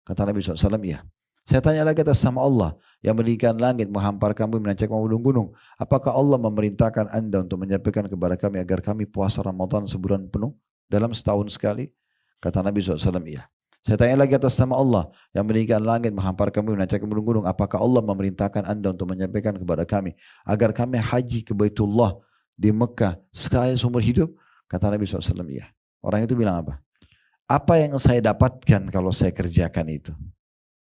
Kata Nabi SAW, iya. Saya tanya lagi atas nama Allah yang mendirikan langit, menghamparkan bumi, menancapkan gunung-gunung. Apakah Allah memerintahkan anda untuk menyampaikan kepada kami agar kami puasa Ramadan sebulan penuh dalam setahun sekali? Kata Nabi SAW, iya. Saya tanya lagi atas nama Allah yang mendirikan langit, menghamparkan bumi, menancapkan gunung-gunung. Apakah Allah memerintahkan anda untuk menyampaikan kepada kami agar kami haji ke Baitullah di Mekah sekali seumur hidup? Kata Nabi SAW, iya. Orang itu bilang apa? Apa yang saya dapatkan kalau saya kerjakan itu?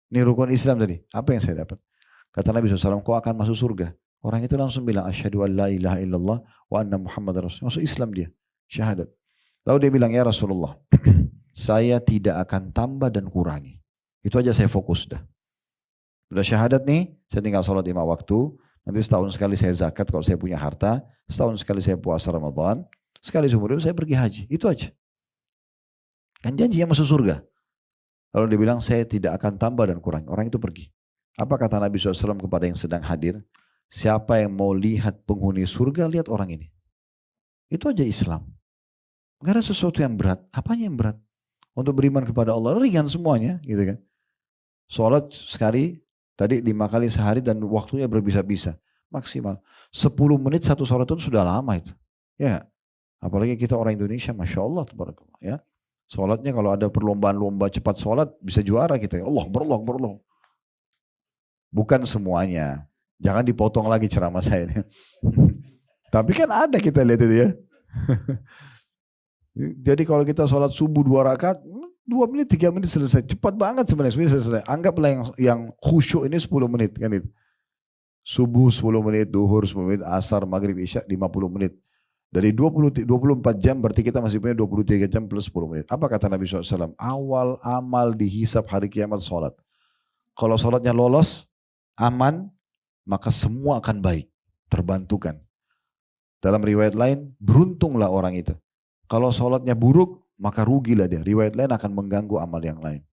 Ini rukun Islam tadi. Apa yang saya dapat? Kata Nabi SAW, kau akan masuk surga. Orang itu langsung bilang, asyhadu an la ilaha illallah wa anna Muhammad Rasul. Masuk Islam dia. Syahadat. Lalu dia bilang, ya Rasulullah, saya tidak akan tambah dan kurangi. Itu aja saya fokus dah. Sudah syahadat nih, saya tinggal sholat 5 waktu. Nanti setahun sekali saya zakat kalau saya punya harta. Setahun sekali saya puasa Ramadan. Sekali seumur hidup saya pergi haji. Itu aja. Kan janjinya masuk surga. Lalu dia bilang, saya tidak akan tambah dan kurangi. Orang itu pergi. Apa kata Nabi SAW kepada yang sedang hadir? Siapa yang mau lihat penghuni surga, lihat orang ini. Itu aja Islam. Gak ada sesuatu yang berat. Apanya yang berat? Untuk beriman kepada Allah, ringan semuanya, gitu kan. Sholat sekali, tadi 5 kali sehari dan waktunya berbisa-bisa. Maksimal. 10 menit satu sholat itu sudah lama itu. Ya gak? Apalagi kita orang Indonesia, Masya Allah. Ya. Sholatnya kalau ada perlombaan-lomba cepat sholat, bisa juara kita. Allah, berallah. Bukan semuanya. Jangan dipotong lagi ceramah saya ini. Tapi kan ada kita lihat itu ya. Jadi kalau kita sholat subuh 2 rakaat, 2 menit, 3 menit selesai. Cepat banget sebenarnya selesai. Anggaplah yang khusyuk ini 10 menit kan itu. Subuh 10 menit, duhur 10 menit, asar, maghrib, isya 50 menit. Dari 24 jam berarti kita masih punya 23 jam plus 10 menit. Apa kata Nabi SAW? Awal amal dihisap hari kiamat sholat. Kalau sholatnya lolos, aman, maka semua akan baik. Terbantukan. Dalam riwayat lain, beruntunglah orang itu. Kalau sholatnya buruk, maka rugilah dia. Riwayat lain akan mengganggu amal yang lain.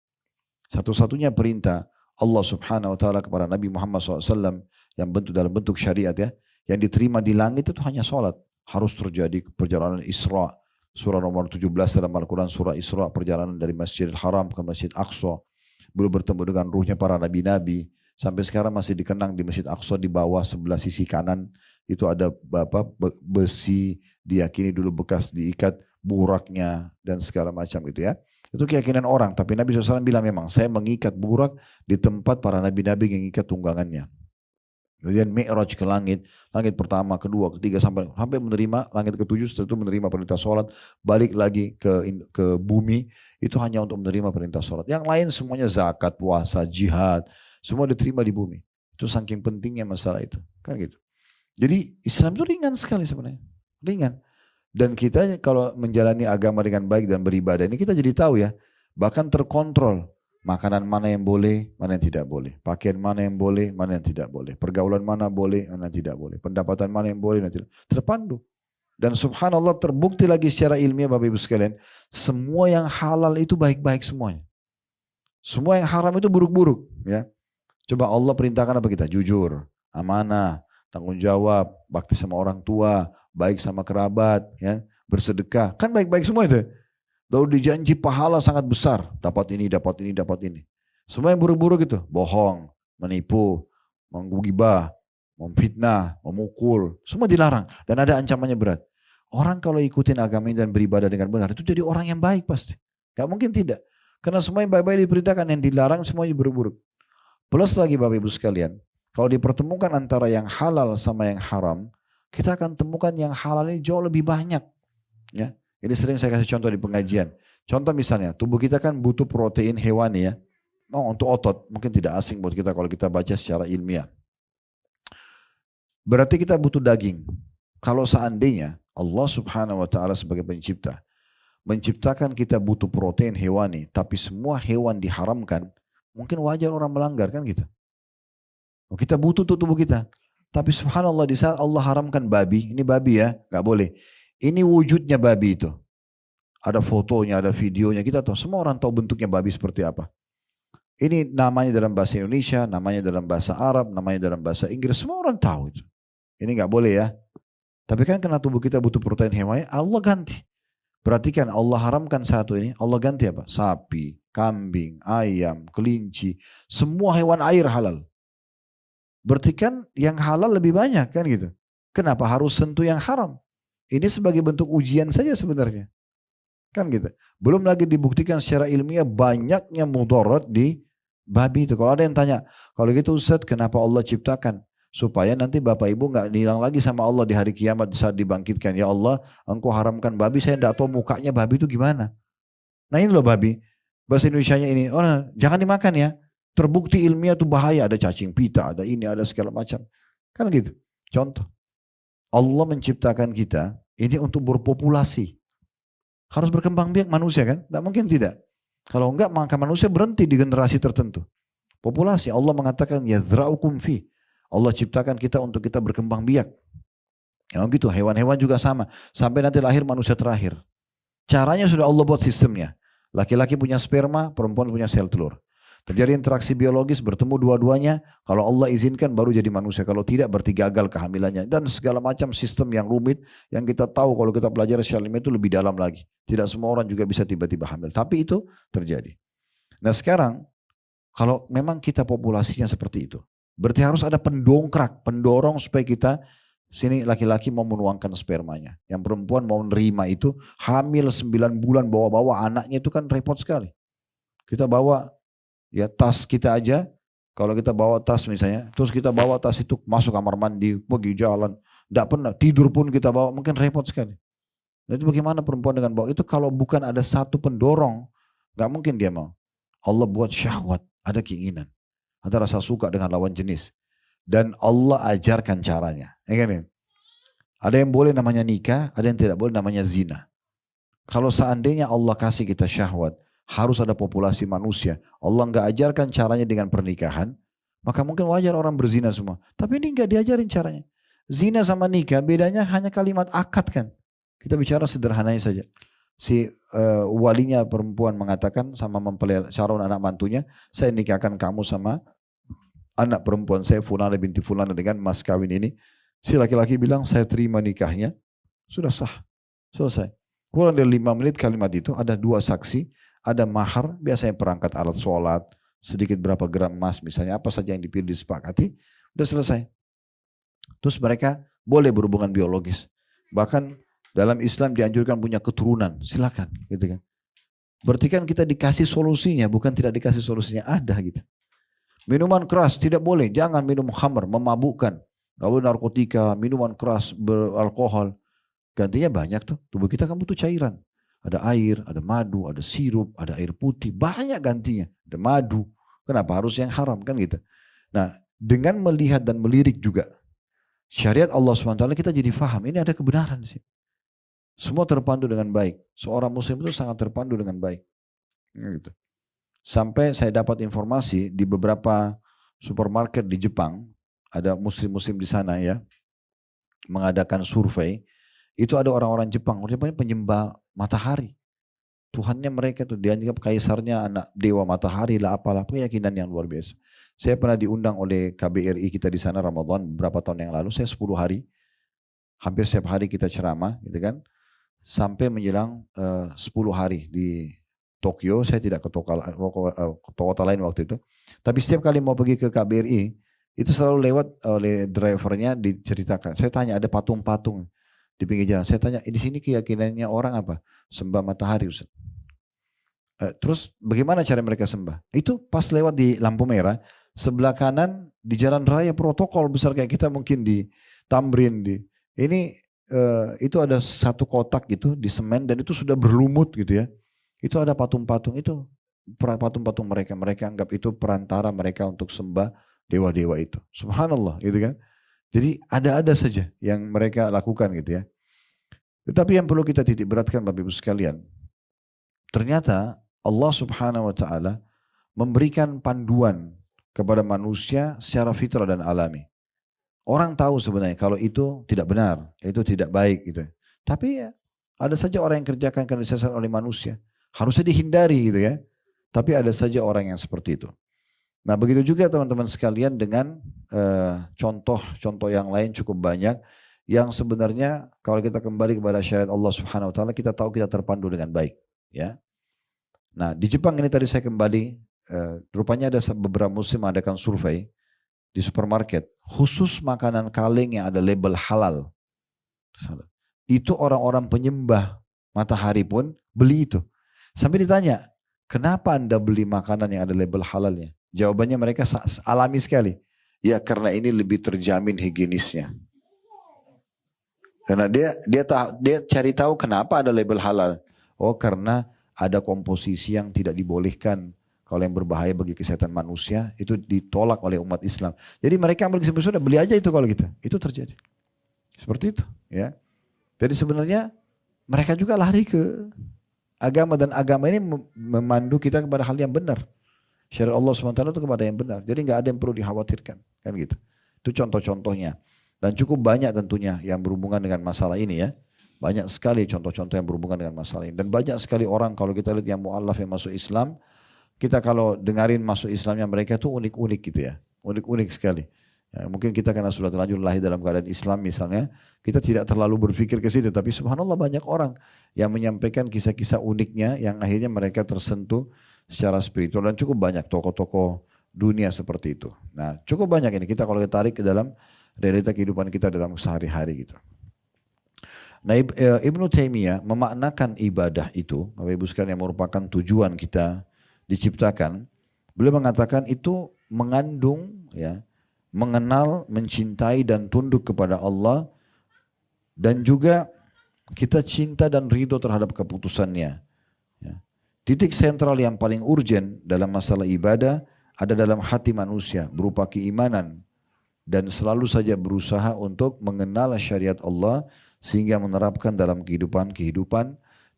Satu-satunya perintah Allah Subhanahu Wa Taala kepada Nabi Muhammad SAW yang dalam bentuk syariat ya, yang diterima di langit itu hanya sholat. Harus terjadi perjalanan Isra. Surah nomor 17 dalam Al-Quran, surah Isra, perjalanan dari Masjidil Haram ke Masjid Aqsa. Belum bertemu dengan ruhnya para nabi-nabi. Sampai sekarang masih dikenang di Masjid Aqsa di bawah sebelah sisi kanan. Itu ada besi, diyakini dulu bekas diikat buraknya dan segala macam gitu ya. Itu keyakinan orang. Tapi Nabi SAW bilang memang saya mengikat burak di tempat para nabi-nabi yang mengikat tunggangannya. Kemudian Mi'raj ke langit pertama, kedua, ketiga sampai menerima langit ketujuh, setelah itu menerima perintah sholat, balik lagi ke bumi, itu hanya untuk menerima perintah sholat. Yang lain semuanya zakat, puasa, jihad, semua diterima di bumi. Itu saking pentingnya masalah itu, kan gitu. Jadi Islam itu ringan sekali sebenarnya, ringan. Dan kita kalau menjalani agama dengan baik dan beribadah ini kita jadi tahu ya, bahkan terkontrol. Makanan mana yang boleh, mana yang tidak boleh. Pakaian mana yang boleh, mana yang tidak boleh. Pergaulan mana boleh, mana yang tidak boleh. Pendapatan mana yang boleh, mana yang tidak. Terpandu. Dan subhanallah terbukti lagi secara ilmiah Bapak Ibu sekalian. Semua yang halal itu baik-baik semuanya. Semua yang haram itu buruk-buruk. Ya. Coba Allah perintahkan apa kita? Jujur, amanah, tanggung jawab, bakti sama orang tua, baik sama kerabat, ya, bersedekah. Kan baik-baik semua itu. Lalu dijanji pahala sangat besar. Dapat ini, dapat ini, dapat ini. Semua yang buruk-buruk itu. Bohong, menipu, menggibah, memfitnah, memukul. Semua dilarang. Dan ada ancamannya berat. Orang kalau ikutin agama ini dan beribadah dengan benar. Itu jadi orang yang baik pasti. Gak mungkin tidak. Karena semua yang baik-baik diperintahkan. Yang dilarang semuanya buruk-buruk. Plus lagi Bapak Ibu sekalian. Kalau dipertemukan antara yang halal sama yang haram. Kita akan temukan yang halal ini jauh lebih banyak. Ya. Ini sering saya kasih contoh di pengajian. Contoh misalnya, tubuh kita kan butuh protein hewani ya. Oh, untuk otot, mungkin tidak asing buat kita kalau kita baca secara ilmiah. Berarti kita butuh daging. Kalau seandainya Allah subhanahu wa ta'ala sebagai pencipta menciptakan kita butuh protein hewani, tapi semua hewan diharamkan, mungkin wajar orang melanggar kan gitu. Kita butuh untuk tubuh kita. Tapi subhanallah di saat Allah haramkan babi, ini babi ya, nggak boleh. Ini wujudnya babi itu. Ada fotonya, ada videonya, kita tahu. Semua orang tahu bentuknya babi seperti apa. Ini namanya dalam bahasa Indonesia, namanya dalam bahasa Arab, namanya dalam bahasa Inggris, semua orang tahu itu. Ini nggak boleh ya. Tapi kan karena tubuh kita butuh protein hewani, Allah ganti. Perhatikan Allah haramkan satu ini, Allah ganti apa? Sapi, kambing, ayam, kelinci, semua hewan air halal. Berarti kan yang halal lebih banyak kan gitu. Kenapa harus sentuh yang haram? Ini sebagai bentuk ujian saja sebenarnya. Kan gitu. Belum lagi dibuktikan secara ilmiah banyaknya mudarat di babi itu. Kalau ada yang tanya, kalau gitu Ustaz kenapa Allah ciptakan? Supaya nanti bapak ibu nggak hilang lagi sama Allah di hari kiamat saat dibangkitkan. Ya Allah, engkau haramkan babi, saya tidak tahu mukanya babi itu gimana. Nah ini loh babi, bahasa Indonesianya ini, oh jangan dimakan ya. Terbukti ilmiah itu bahaya, ada cacing pita, ada ini, ada segala macam. Kan gitu. Contoh, Allah menciptakan kita ini untuk berpopulasi. Harus berkembang biak manusia kan? Tidak mungkin tidak. Kalau enggak maka manusia berhenti di generasi tertentu. Populasi, Allah mengatakan yazra'ukum fi. Allah ciptakan kita untuk kita berkembang biak. Ya gitu, hewan-hewan juga sama. Sampai nanti lahir manusia terakhir. Caranya sudah Allah buat sistemnya. Laki-laki punya sperma, perempuan punya sel telur. Terjadi interaksi biologis, bertemu dua-duanya. Kalau Allah izinkan baru jadi manusia. Kalau tidak berarti gagal kehamilannya. Dan segala macam sistem yang rumit. Yang kita tahu kalau kita pelajari secara ilmiah itu lebih dalam lagi. Tidak semua orang juga bisa tiba-tiba hamil. Tapi itu terjadi. Nah sekarang, kalau memang kita populasinya seperti itu. Berarti harus ada pendongkrak, pendorong supaya kita sini laki-laki mau menuangkan spermanya. Yang perempuan mau nerima itu hamil 9 bulan bawa-bawa anaknya itu kan repot sekali. Kita bawa ya tas kita aja, kalau kita bawa tas misalnya, terus kita bawa tas itu masuk kamar mandi, pergi jalan, tidak pernah tidur pun kita bawa, mungkin repot sekali. Nah, itu bagaimana perempuan dengan bawa itu kalau bukan ada satu pendorong, nggak mungkin dia mau. Allah buat syahwat, ada keinginan. Ada rasa suka dengan lawan jenis. Dan Allah ajarkan caranya. Ya kan? Ada yang boleh namanya nikah, ada yang tidak boleh namanya zina. Kalau seandainya Allah kasih kita syahwat, harus ada populasi manusia. Allah nggak ajarkan caranya dengan pernikahan, maka mungkin wajar orang berzina semua. Tapi ini nggak diajarin caranya. Zina sama nikah bedanya hanya kalimat akad kan. Kita bicara sederhananya saja. Si walinya perempuan mengatakan sama mempelai calon anak mantunya, saya nikahkan kamu sama anak perempuan saya Fulana binti Fulana dengan mas kawin ini. Si laki-laki bilang saya terima nikahnya, sudah sah, selesai. Kurang dari 5 menit kalimat itu ada 2 saksi, ada mahar, biasanya perangkat alat sholat, sedikit berapa gram emas misalnya, apa saja yang dipilih disepakati, udah selesai. Terus mereka boleh berhubungan biologis. Bahkan dalam Islam dianjurkan punya keturunan, silakan gitu kan. Berarti kan kita dikasih solusinya, bukan tidak dikasih solusinya, ada gitu. Minuman keras tidak boleh, jangan minum khamr, memabukkan. Gak boleh narkotika, minuman keras, beralkohol. Gantinya banyak tuh, tubuh kita kan butuh cairan. Ada air, ada madu, ada sirup, ada air putih, banyak gantinya. Ada madu, kenapa harus yang haram kan gitu. Nah dengan melihat dan melirik juga syariat Allah SWT kita jadi faham, ini ada kebenaran sih. Semua terpandu dengan baik. Seorang muslim itu sangat terpandu dengan baik. Gitu. Sampai saya dapat informasi di beberapa supermarket di Jepang, ada muslim-muslim di sana ya, mengadakan survei, itu ada orang-orang Jepang, orang penyembah matahari. Tuhannya mereka tuh dianggap kaisarnya anak dewa matahari lah apalah, keyakinan yang luar biasa. Saya pernah diundang oleh KBRI kita di sana Ramadan beberapa tahun yang lalu, saya 10 hari, hampir setiap hari kita ceramah gitu kan. Sampai menjelang 10 hari di Tokyo, saya tidak ke kota lain waktu itu. Tapi setiap kali mau pergi ke KBRI, itu selalu lewat oleh drivernya diceritakan. Saya tanya ada patung-patung di pinggir jalan. Saya tanya di sini keyakinannya orang apa? Sembah matahari Ustaz. Terus bagaimana cara mereka sembah? Itu pas lewat di lampu merah, sebelah kanan di jalan raya protokol besar kayak kita mungkin di Tamrin ini. Itu ada satu kotak gitu di semen dan itu sudah berlumut gitu ya. Itu ada patung-patung itu, patung-patung mereka anggap itu perantara mereka untuk sembah dewa-dewa itu. Subhanallah gitu kan. Jadi ada-ada saja yang mereka lakukan gitu ya. Tetapi yang perlu kita titik beratkan Bapak Ibu sekalian, ternyata Allah Subhanahu wa taala memberikan panduan kepada manusia secara fitrah dan alami. Orang tahu sebenarnya kalau itu tidak benar, itu tidak baik gitu. Tapi ya ada saja orang yang kerjakan karena disesatkan oleh manusia. Harusnya dihindari gitu ya. Tapi ada saja orang yang seperti itu. Nah begitu juga teman-teman sekalian dengan contoh-contoh yang lain cukup banyak. Yang sebenarnya kalau kita kembali kepada syariat Allah Subhanahu wa taala, kita tahu kita terpandu dengan baik, ya. Nah, di Jepang ini tadi saya kembali, rupanya ada beberapa muslim mengadakan survei di supermarket, khusus makanan kaleng yang ada label halal. Itu orang-orang penyembah matahari pun beli itu. Sampai ditanya, kenapa Anda beli makanan yang ada label halalnya? Jawabannya mereka alami sekali. Ya karena ini lebih terjamin higienisnya. Karena dia cari tahu kenapa ada label halal. Oh karena ada komposisi yang tidak dibolehkan. Kalau yang berbahaya bagi kesehatan manusia itu ditolak oleh umat Islam. Jadi mereka ambil kesimpulan sudah beli aja itu kalau gitu. Itu terjadi. Seperti itu, ya. Jadi sebenarnya mereka juga lari ke agama dan agama ini memandu kita kepada hal yang benar. Syariat Allah SWT itu kepada yang benar. Jadi nggak ada yang perlu dikhawatirkan, kan gitu. Itu contoh-contohnya. Dan cukup banyak tentunya yang berhubungan dengan masalah ini ya. Banyak sekali contoh-contoh yang berhubungan dengan masalah ini. Dan banyak sekali orang kalau kita lihat yang mu'alaf yang masuk Islam, kita kalau dengarin masuk Islamnya mereka itu unik-unik gitu ya. Unik-unik sekali. Ya, mungkin kita karena sudah terlanjur lahir dalam keadaan Islam misalnya, kita tidak terlalu berpikir ke situ. Tapi subhanallah banyak orang yang menyampaikan kisah-kisah uniknya yang akhirnya mereka tersentuh secara spiritual. Dan cukup banyak tokoh-tokoh dunia seperti itu. Nah cukup banyak ini kita kalau kita tarik ke dalam realita kehidupan kita dalam sehari-hari gitu. Nah Ibnu Taimiyah memaknakan ibadah itu, Bapak Ibu sekalian yang merupakan tujuan kita diciptakan. Beliau mengatakan itu mengandung ya, mengenal, mencintai dan tunduk kepada Allah dan juga kita cinta dan ridho terhadap keputusannya. Ya. Titik sentral yang paling urgen dalam masalah ibadah ada dalam hati manusia berupa keimanan dan selalu saja berusaha untuk mengenal syariat Allah sehingga menerapkan dalam kehidupan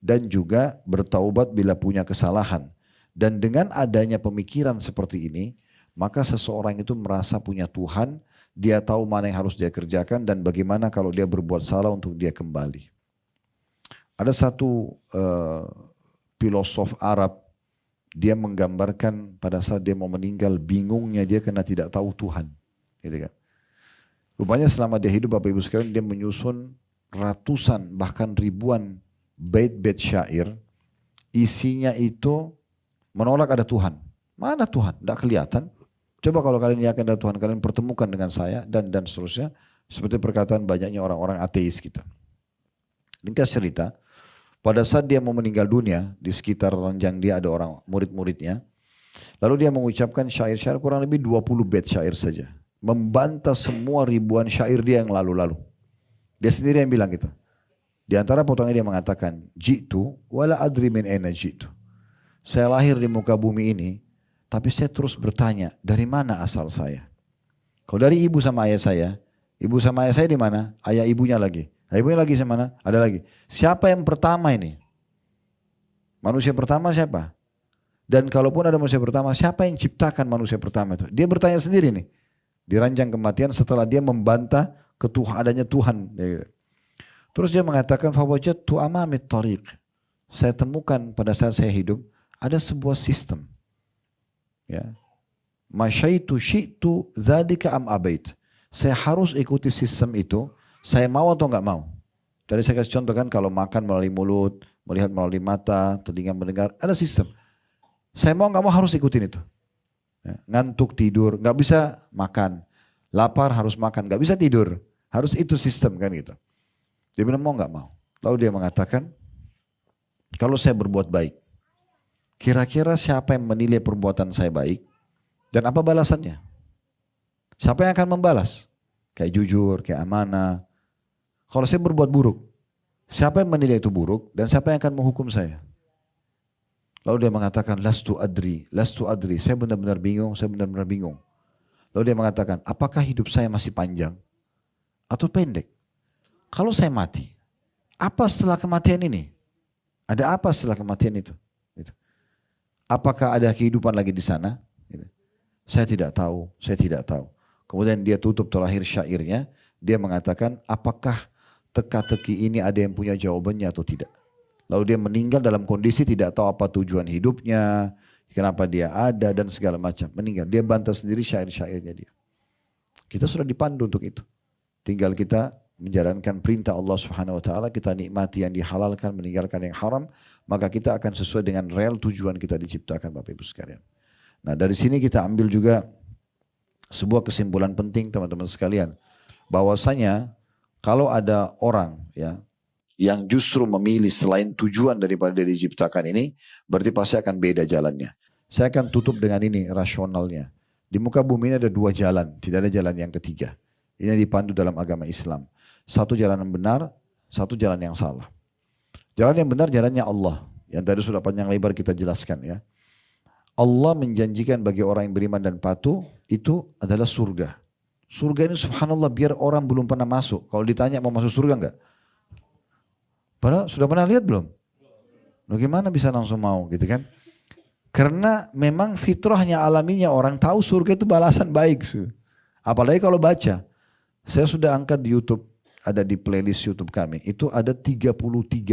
dan juga bertaubat bila punya kesalahan. Dan dengan adanya pemikiran seperti ini, maka seseorang itu merasa punya Tuhan, dia tahu mana yang harus dia kerjakan dan bagaimana kalau dia berbuat salah untuk dia kembali. Ada satu filosof Arab, dia menggambarkan pada saat dia mau meninggal bingungnya dia karena tidak tahu Tuhan. Gitu kan. Rupanya selama dia hidup Bapak Ibu sekalian dia menyusun ratusan bahkan ribuan bait-bait syair. Isinya itu menolak ada Tuhan. Mana Tuhan? Tidak kelihatan. Coba kalau kalian yakin ada Tuhan, kalian pertemukan dengan saya dan seterusnya. Seperti perkataan banyaknya orang-orang ateis gitu. Ringkas cerita, pada saat dia mau meninggal dunia, di sekitar ranjang dia ada orang murid-muridnya. Lalu dia mengucapkan syair-syair kurang lebih 20 bait syair saja. Membantah semua ribuan syair dia yang lalu-lalu. Dia sendiri yang bilang gitu. Di antara potongannya dia mengatakan, jitu wala adri min aina jitu. Saya lahir di muka bumi ini, tapi saya terus bertanya, dari mana asal saya? Kalau dari ibu sama ayah saya di mana? Ayah ibunya lagi. Ayah ibunya lagi sama mana? Ada lagi. Siapa yang pertama ini? Manusia pertama siapa? Dan kalaupun ada manusia pertama, siapa yang ciptakan manusia pertama itu? Dia bertanya sendiri nih. Di ranjang kematian setelah dia membantah adanya Tuhan. Terus dia mengatakan, fawajadtu amami tariq. Saya temukan pada saat saya hidup, ada sebuah sistem. Ya. Masyaitu syi'tu dzalika am abait. Saya harus ikuti sistem itu, saya mau atau enggak mau. Tadi saya kasih contoh kan kalau makan melalui mulut, melihat melalui mata, telinga mendengar, ada sistem. Saya mau enggak mau harus ikutin itu. Ya. Ngantuk tidur, enggak bisa makan. Lapar harus makan, enggak bisa tidur. Harus itu sistem kan gitu. Dia bilang mau enggak mau. Lalu dia mengatakan, kalau saya berbuat baik, kira-kira siapa yang menilai perbuatan saya baik dan apa balasannya? Siapa yang akan membalas? Kayak jujur, kayak amanah. Kalau saya berbuat buruk, siapa yang menilai itu buruk dan siapa yang akan menghukum saya? Lalu dia mengatakan, lastu adri. Saya benar-benar bingung, Lalu dia mengatakan, apakah hidup saya masih panjang atau pendek? Kalau saya mati, Apa setelah kematian ini? Ada apa setelah kematian itu? Gitu. Apakah ada kehidupan lagi di sana? Gitu. Saya tidak tahu, saya tidak tahu. Kemudian dia tutup terakhir syairnya, dia mengatakan apakah teka-teki ini ada yang punya jawabannya atau tidak. Lalu dia meninggal dalam kondisi tidak tahu apa tujuan hidupnya, kenapa dia ada dan segala macam. Meninggal, dia bantah sendiri syair-syairnya dia. Kita sudah dipandu untuk itu. Tinggal kita menjalankan perintah Allah Subhanahu wa taala, kita nikmati yang dihalalkan, meninggalkan yang haram, maka kita akan sesuai dengan real tujuan kita diciptakan Bapak Ibu sekalian. Nah, dari sini kita ambil juga sebuah kesimpulan penting teman-teman sekalian, bahwasanya kalau ada orang ya yang justru memilih selain tujuan daripada dia diciptakan ini, berarti pasti akan beda jalannya. Saya akan tutup dengan ini rasionalnya. Di muka bumi ini ada dua jalan, tidak ada jalan yang ketiga. Ini dipandu dalam agama Islam. Satu jalan yang benar, satu jalan yang salah. Jalan yang benar jalannya Allah. Yang tadi sudah panjang lebar kita jelaskan ya. Allah menjanjikan bagi orang yang beriman dan patuh itu adalah surga. Surga ini subhanallah biar orang belum pernah masuk. Kalau ditanya mau masuk surga enggak? Padahal sudah pernah lihat belum? Bagaimana bisa langsung mau gitu kan? Karena memang fitrahnya alaminya orang tahu surga itu balasan baik. Apalagi kalau baca. Saya sudah angkat di YouTube, ada di playlist YouTube kami. Itu ada 33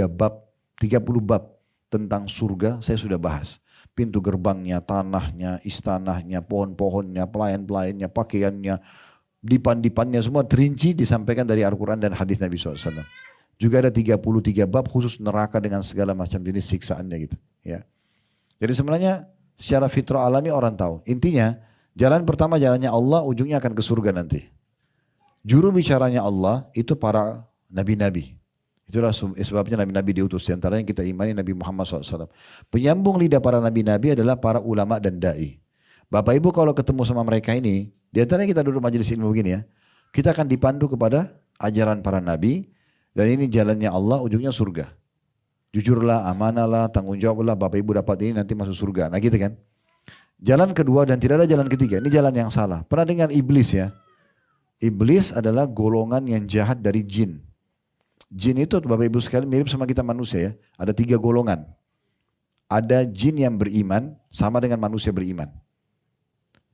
bab, 30 bab tentang surga saya sudah bahas. Pintu gerbangnya, tanahnya, istanahnya, pohon-pohonnya, pelayan-pelayannya, pakaiannya, dipan-dipannya semua terinci disampaikan dari Al-Quran dan hadis Nabi SAW. Juga ada 33 bab khusus neraka dengan segala macam jenis siksaannya gitu. Ya. Jadi sebenarnya secara fitrah alami orang tahu. Intinya jalan pertama jalannya Allah, ujungnya akan ke surga nanti. Juru bicaranya Allah itu para nabi-nabi. Itulah sebabnya nabi-nabi diutus. Di antaranya kita imani Nabi Muhammad SAW. Penyambung lidah para nabi-nabi adalah para ulama dan da'i. Bapak Ibu kalau ketemu sama mereka ini, di antaranya kita duduk majelis ilmu begini ya, kita akan dipandu kepada ajaran para nabi, dan ini jalannya Allah, ujungnya surga. Jujurlah, amanahlah, tanggung jawablah, Bapak Ibu dapat ini nanti masuk surga. Nah gitu kan. Jalan kedua dan tidak ada jalan ketiga, ini jalan yang salah. Pernah dengar iblis ya? Iblis adalah golongan yang jahat dari jin. Jin itu Bapak Ibu sekalian mirip sama kita manusia ya. Ada 3 golongan. Ada jin yang beriman sama dengan manusia beriman.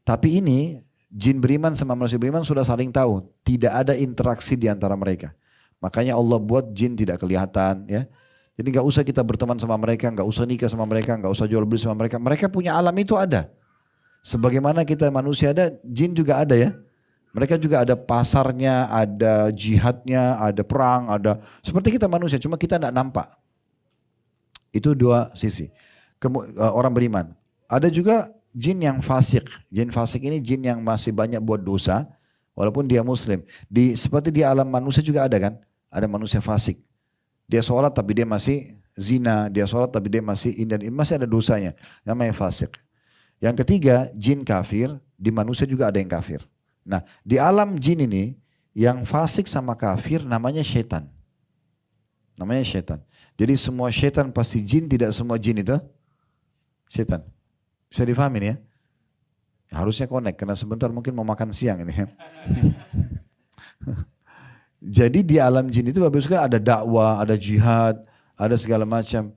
Tapi ini jin beriman sama manusia beriman sudah saling tahu. Tidak ada interaksi di antara mereka. Makanya Allah buat jin tidak kelihatan ya. Jadi gak usah kita berteman sama mereka, gak usah nikah sama mereka, gak usah jual beli sama mereka. Mereka punya alam itu ada. Sebagaimana kita manusia ada, jin juga ada ya. Mereka juga ada pasarnya, ada jihadnya, ada perang, ada seperti kita manusia, cuma kita tidak nampak. Itu dua sisi. Orang beriman. Ada juga jin yang fasik. Jin fasik ini jin yang masih banyak buat dosa, walaupun dia muslim. Seperti di alam manusia juga ada kan? Ada manusia fasik. Dia sholat tapi dia masih zina, dia sholat tapi dia masih ini masih ada dosanya. Namanya fasik. Yang ketiga, jin kafir. Di manusia juga ada yang kafir. Nah, di alam jin ini yang fasik sama kafir namanya syaitan. Namanya syaitan. Jadi semua syaitan pasti jin, tidak semua jin itu syaitan. Bisa difahami ya? Harusnya connect karena sebentar mungkin mau makan siang ini. Jadi di alam jin itu Bapak Ibu ada dakwah, ada jihad, ada segala macam.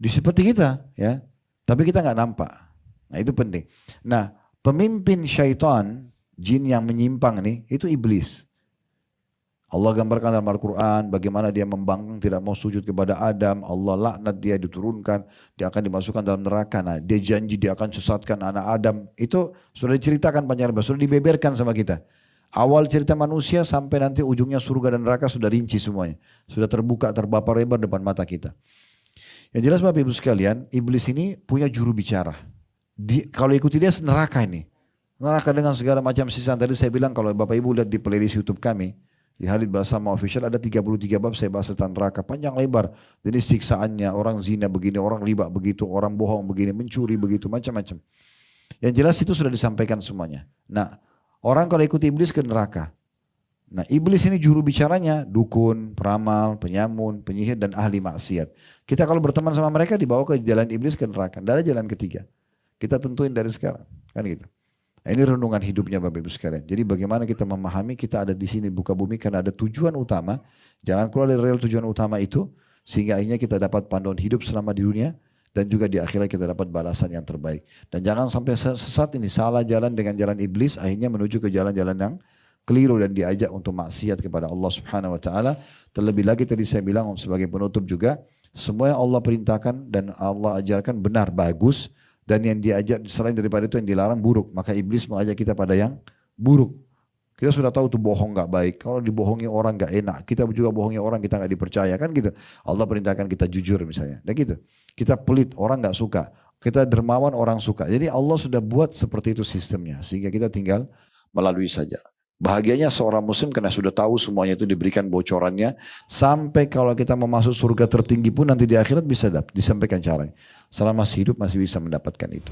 Seperti kita ya. Tapi kita nggak nampak. Nah, itu penting. Nah, pemimpin syaitan jin yang menyimpang nih, itu iblis. Allah gambarkan dalam Al-Quran bagaimana dia membangkang tidak mau sujud kepada Adam. Allah laknat dia, diturunkan, dia akan dimasukkan dalam neraka. Nah, dia janji dia akan sesatkan anak Adam. Itu sudah diceritakan panjang lebar, sudah dibeberkan sama kita. Awal cerita manusia sampai nanti ujungnya surga dan neraka sudah rinci semuanya. Sudah terbuka, terbapar lebar depan mata kita. Yang jelas Bapak Ibu sekalian, iblis ini punya juru bicara. Kalau ikuti dia neraka ini. Neraka dengan segala macam sisa. Tadi saya bilang kalau Bapak Ibu lihat di playlist YouTube kami, di Halid Bersama Official ada 33 bab saya bahas tentang neraka. Panjang lebar. Jadi siksaannya, orang zina begini, orang riba begitu, orang bohong begini, mencuri begitu, macam-macam. Yang jelas itu sudah disampaikan semuanya. Nah, orang kalau ikuti iblis ke neraka. Nah, iblis ini juru bicaranya dukun, peramal, penyamun, penyihir dan ahli maksiat. Kita kalau berteman sama mereka dibawa ke jalan iblis ke neraka. Tidak ada jalan ketiga. Kita tentuin dari sekarang. Kan gitu. Nah, ini renungan hidupnya Bapak Ibu sekalian. Jadi bagaimana kita memahami kita ada di sini buka bumi karena ada tujuan utama. Jangan keluar dari rel tujuan utama itu. Sehingga akhirnya kita dapat panduan hidup selama di dunia. Dan juga di akhirat kita dapat balasan yang terbaik. Dan jangan sampai sesat ini salah jalan dengan jalan iblis. Akhirnya menuju ke jalan-jalan yang keliru dan diajak untuk maksiat kepada Allah Subhanahu Wa Taala. Terlebih lagi tadi saya bilang sebagai penutup juga. Semua yang Allah perintahkan dan Allah ajarkan benar, bagus. Dan yang diajak selain daripada itu yang dilarang buruk. Maka iblis mengajak kita pada yang buruk. Kita sudah tahu tuh bohong gak baik. Kalau dibohongi orang gak enak. Kita juga bohongi orang kita gak dipercaya. Kan gitu. Allah perintahkan kita jujur misalnya. Dan gitu. Kita pelit orang gak suka. Kita dermawan orang suka. Jadi Allah sudah buat seperti itu sistemnya. Sehingga kita tinggal melalui saja. Bahagianya seorang muslim karena sudah tahu semuanya itu diberikan bocorannya. Sampai kalau kita mau masuk surga tertinggi pun nanti di akhirat bisa disampaikan caranya. Selama masih hidup masih bisa mendapatkan itu.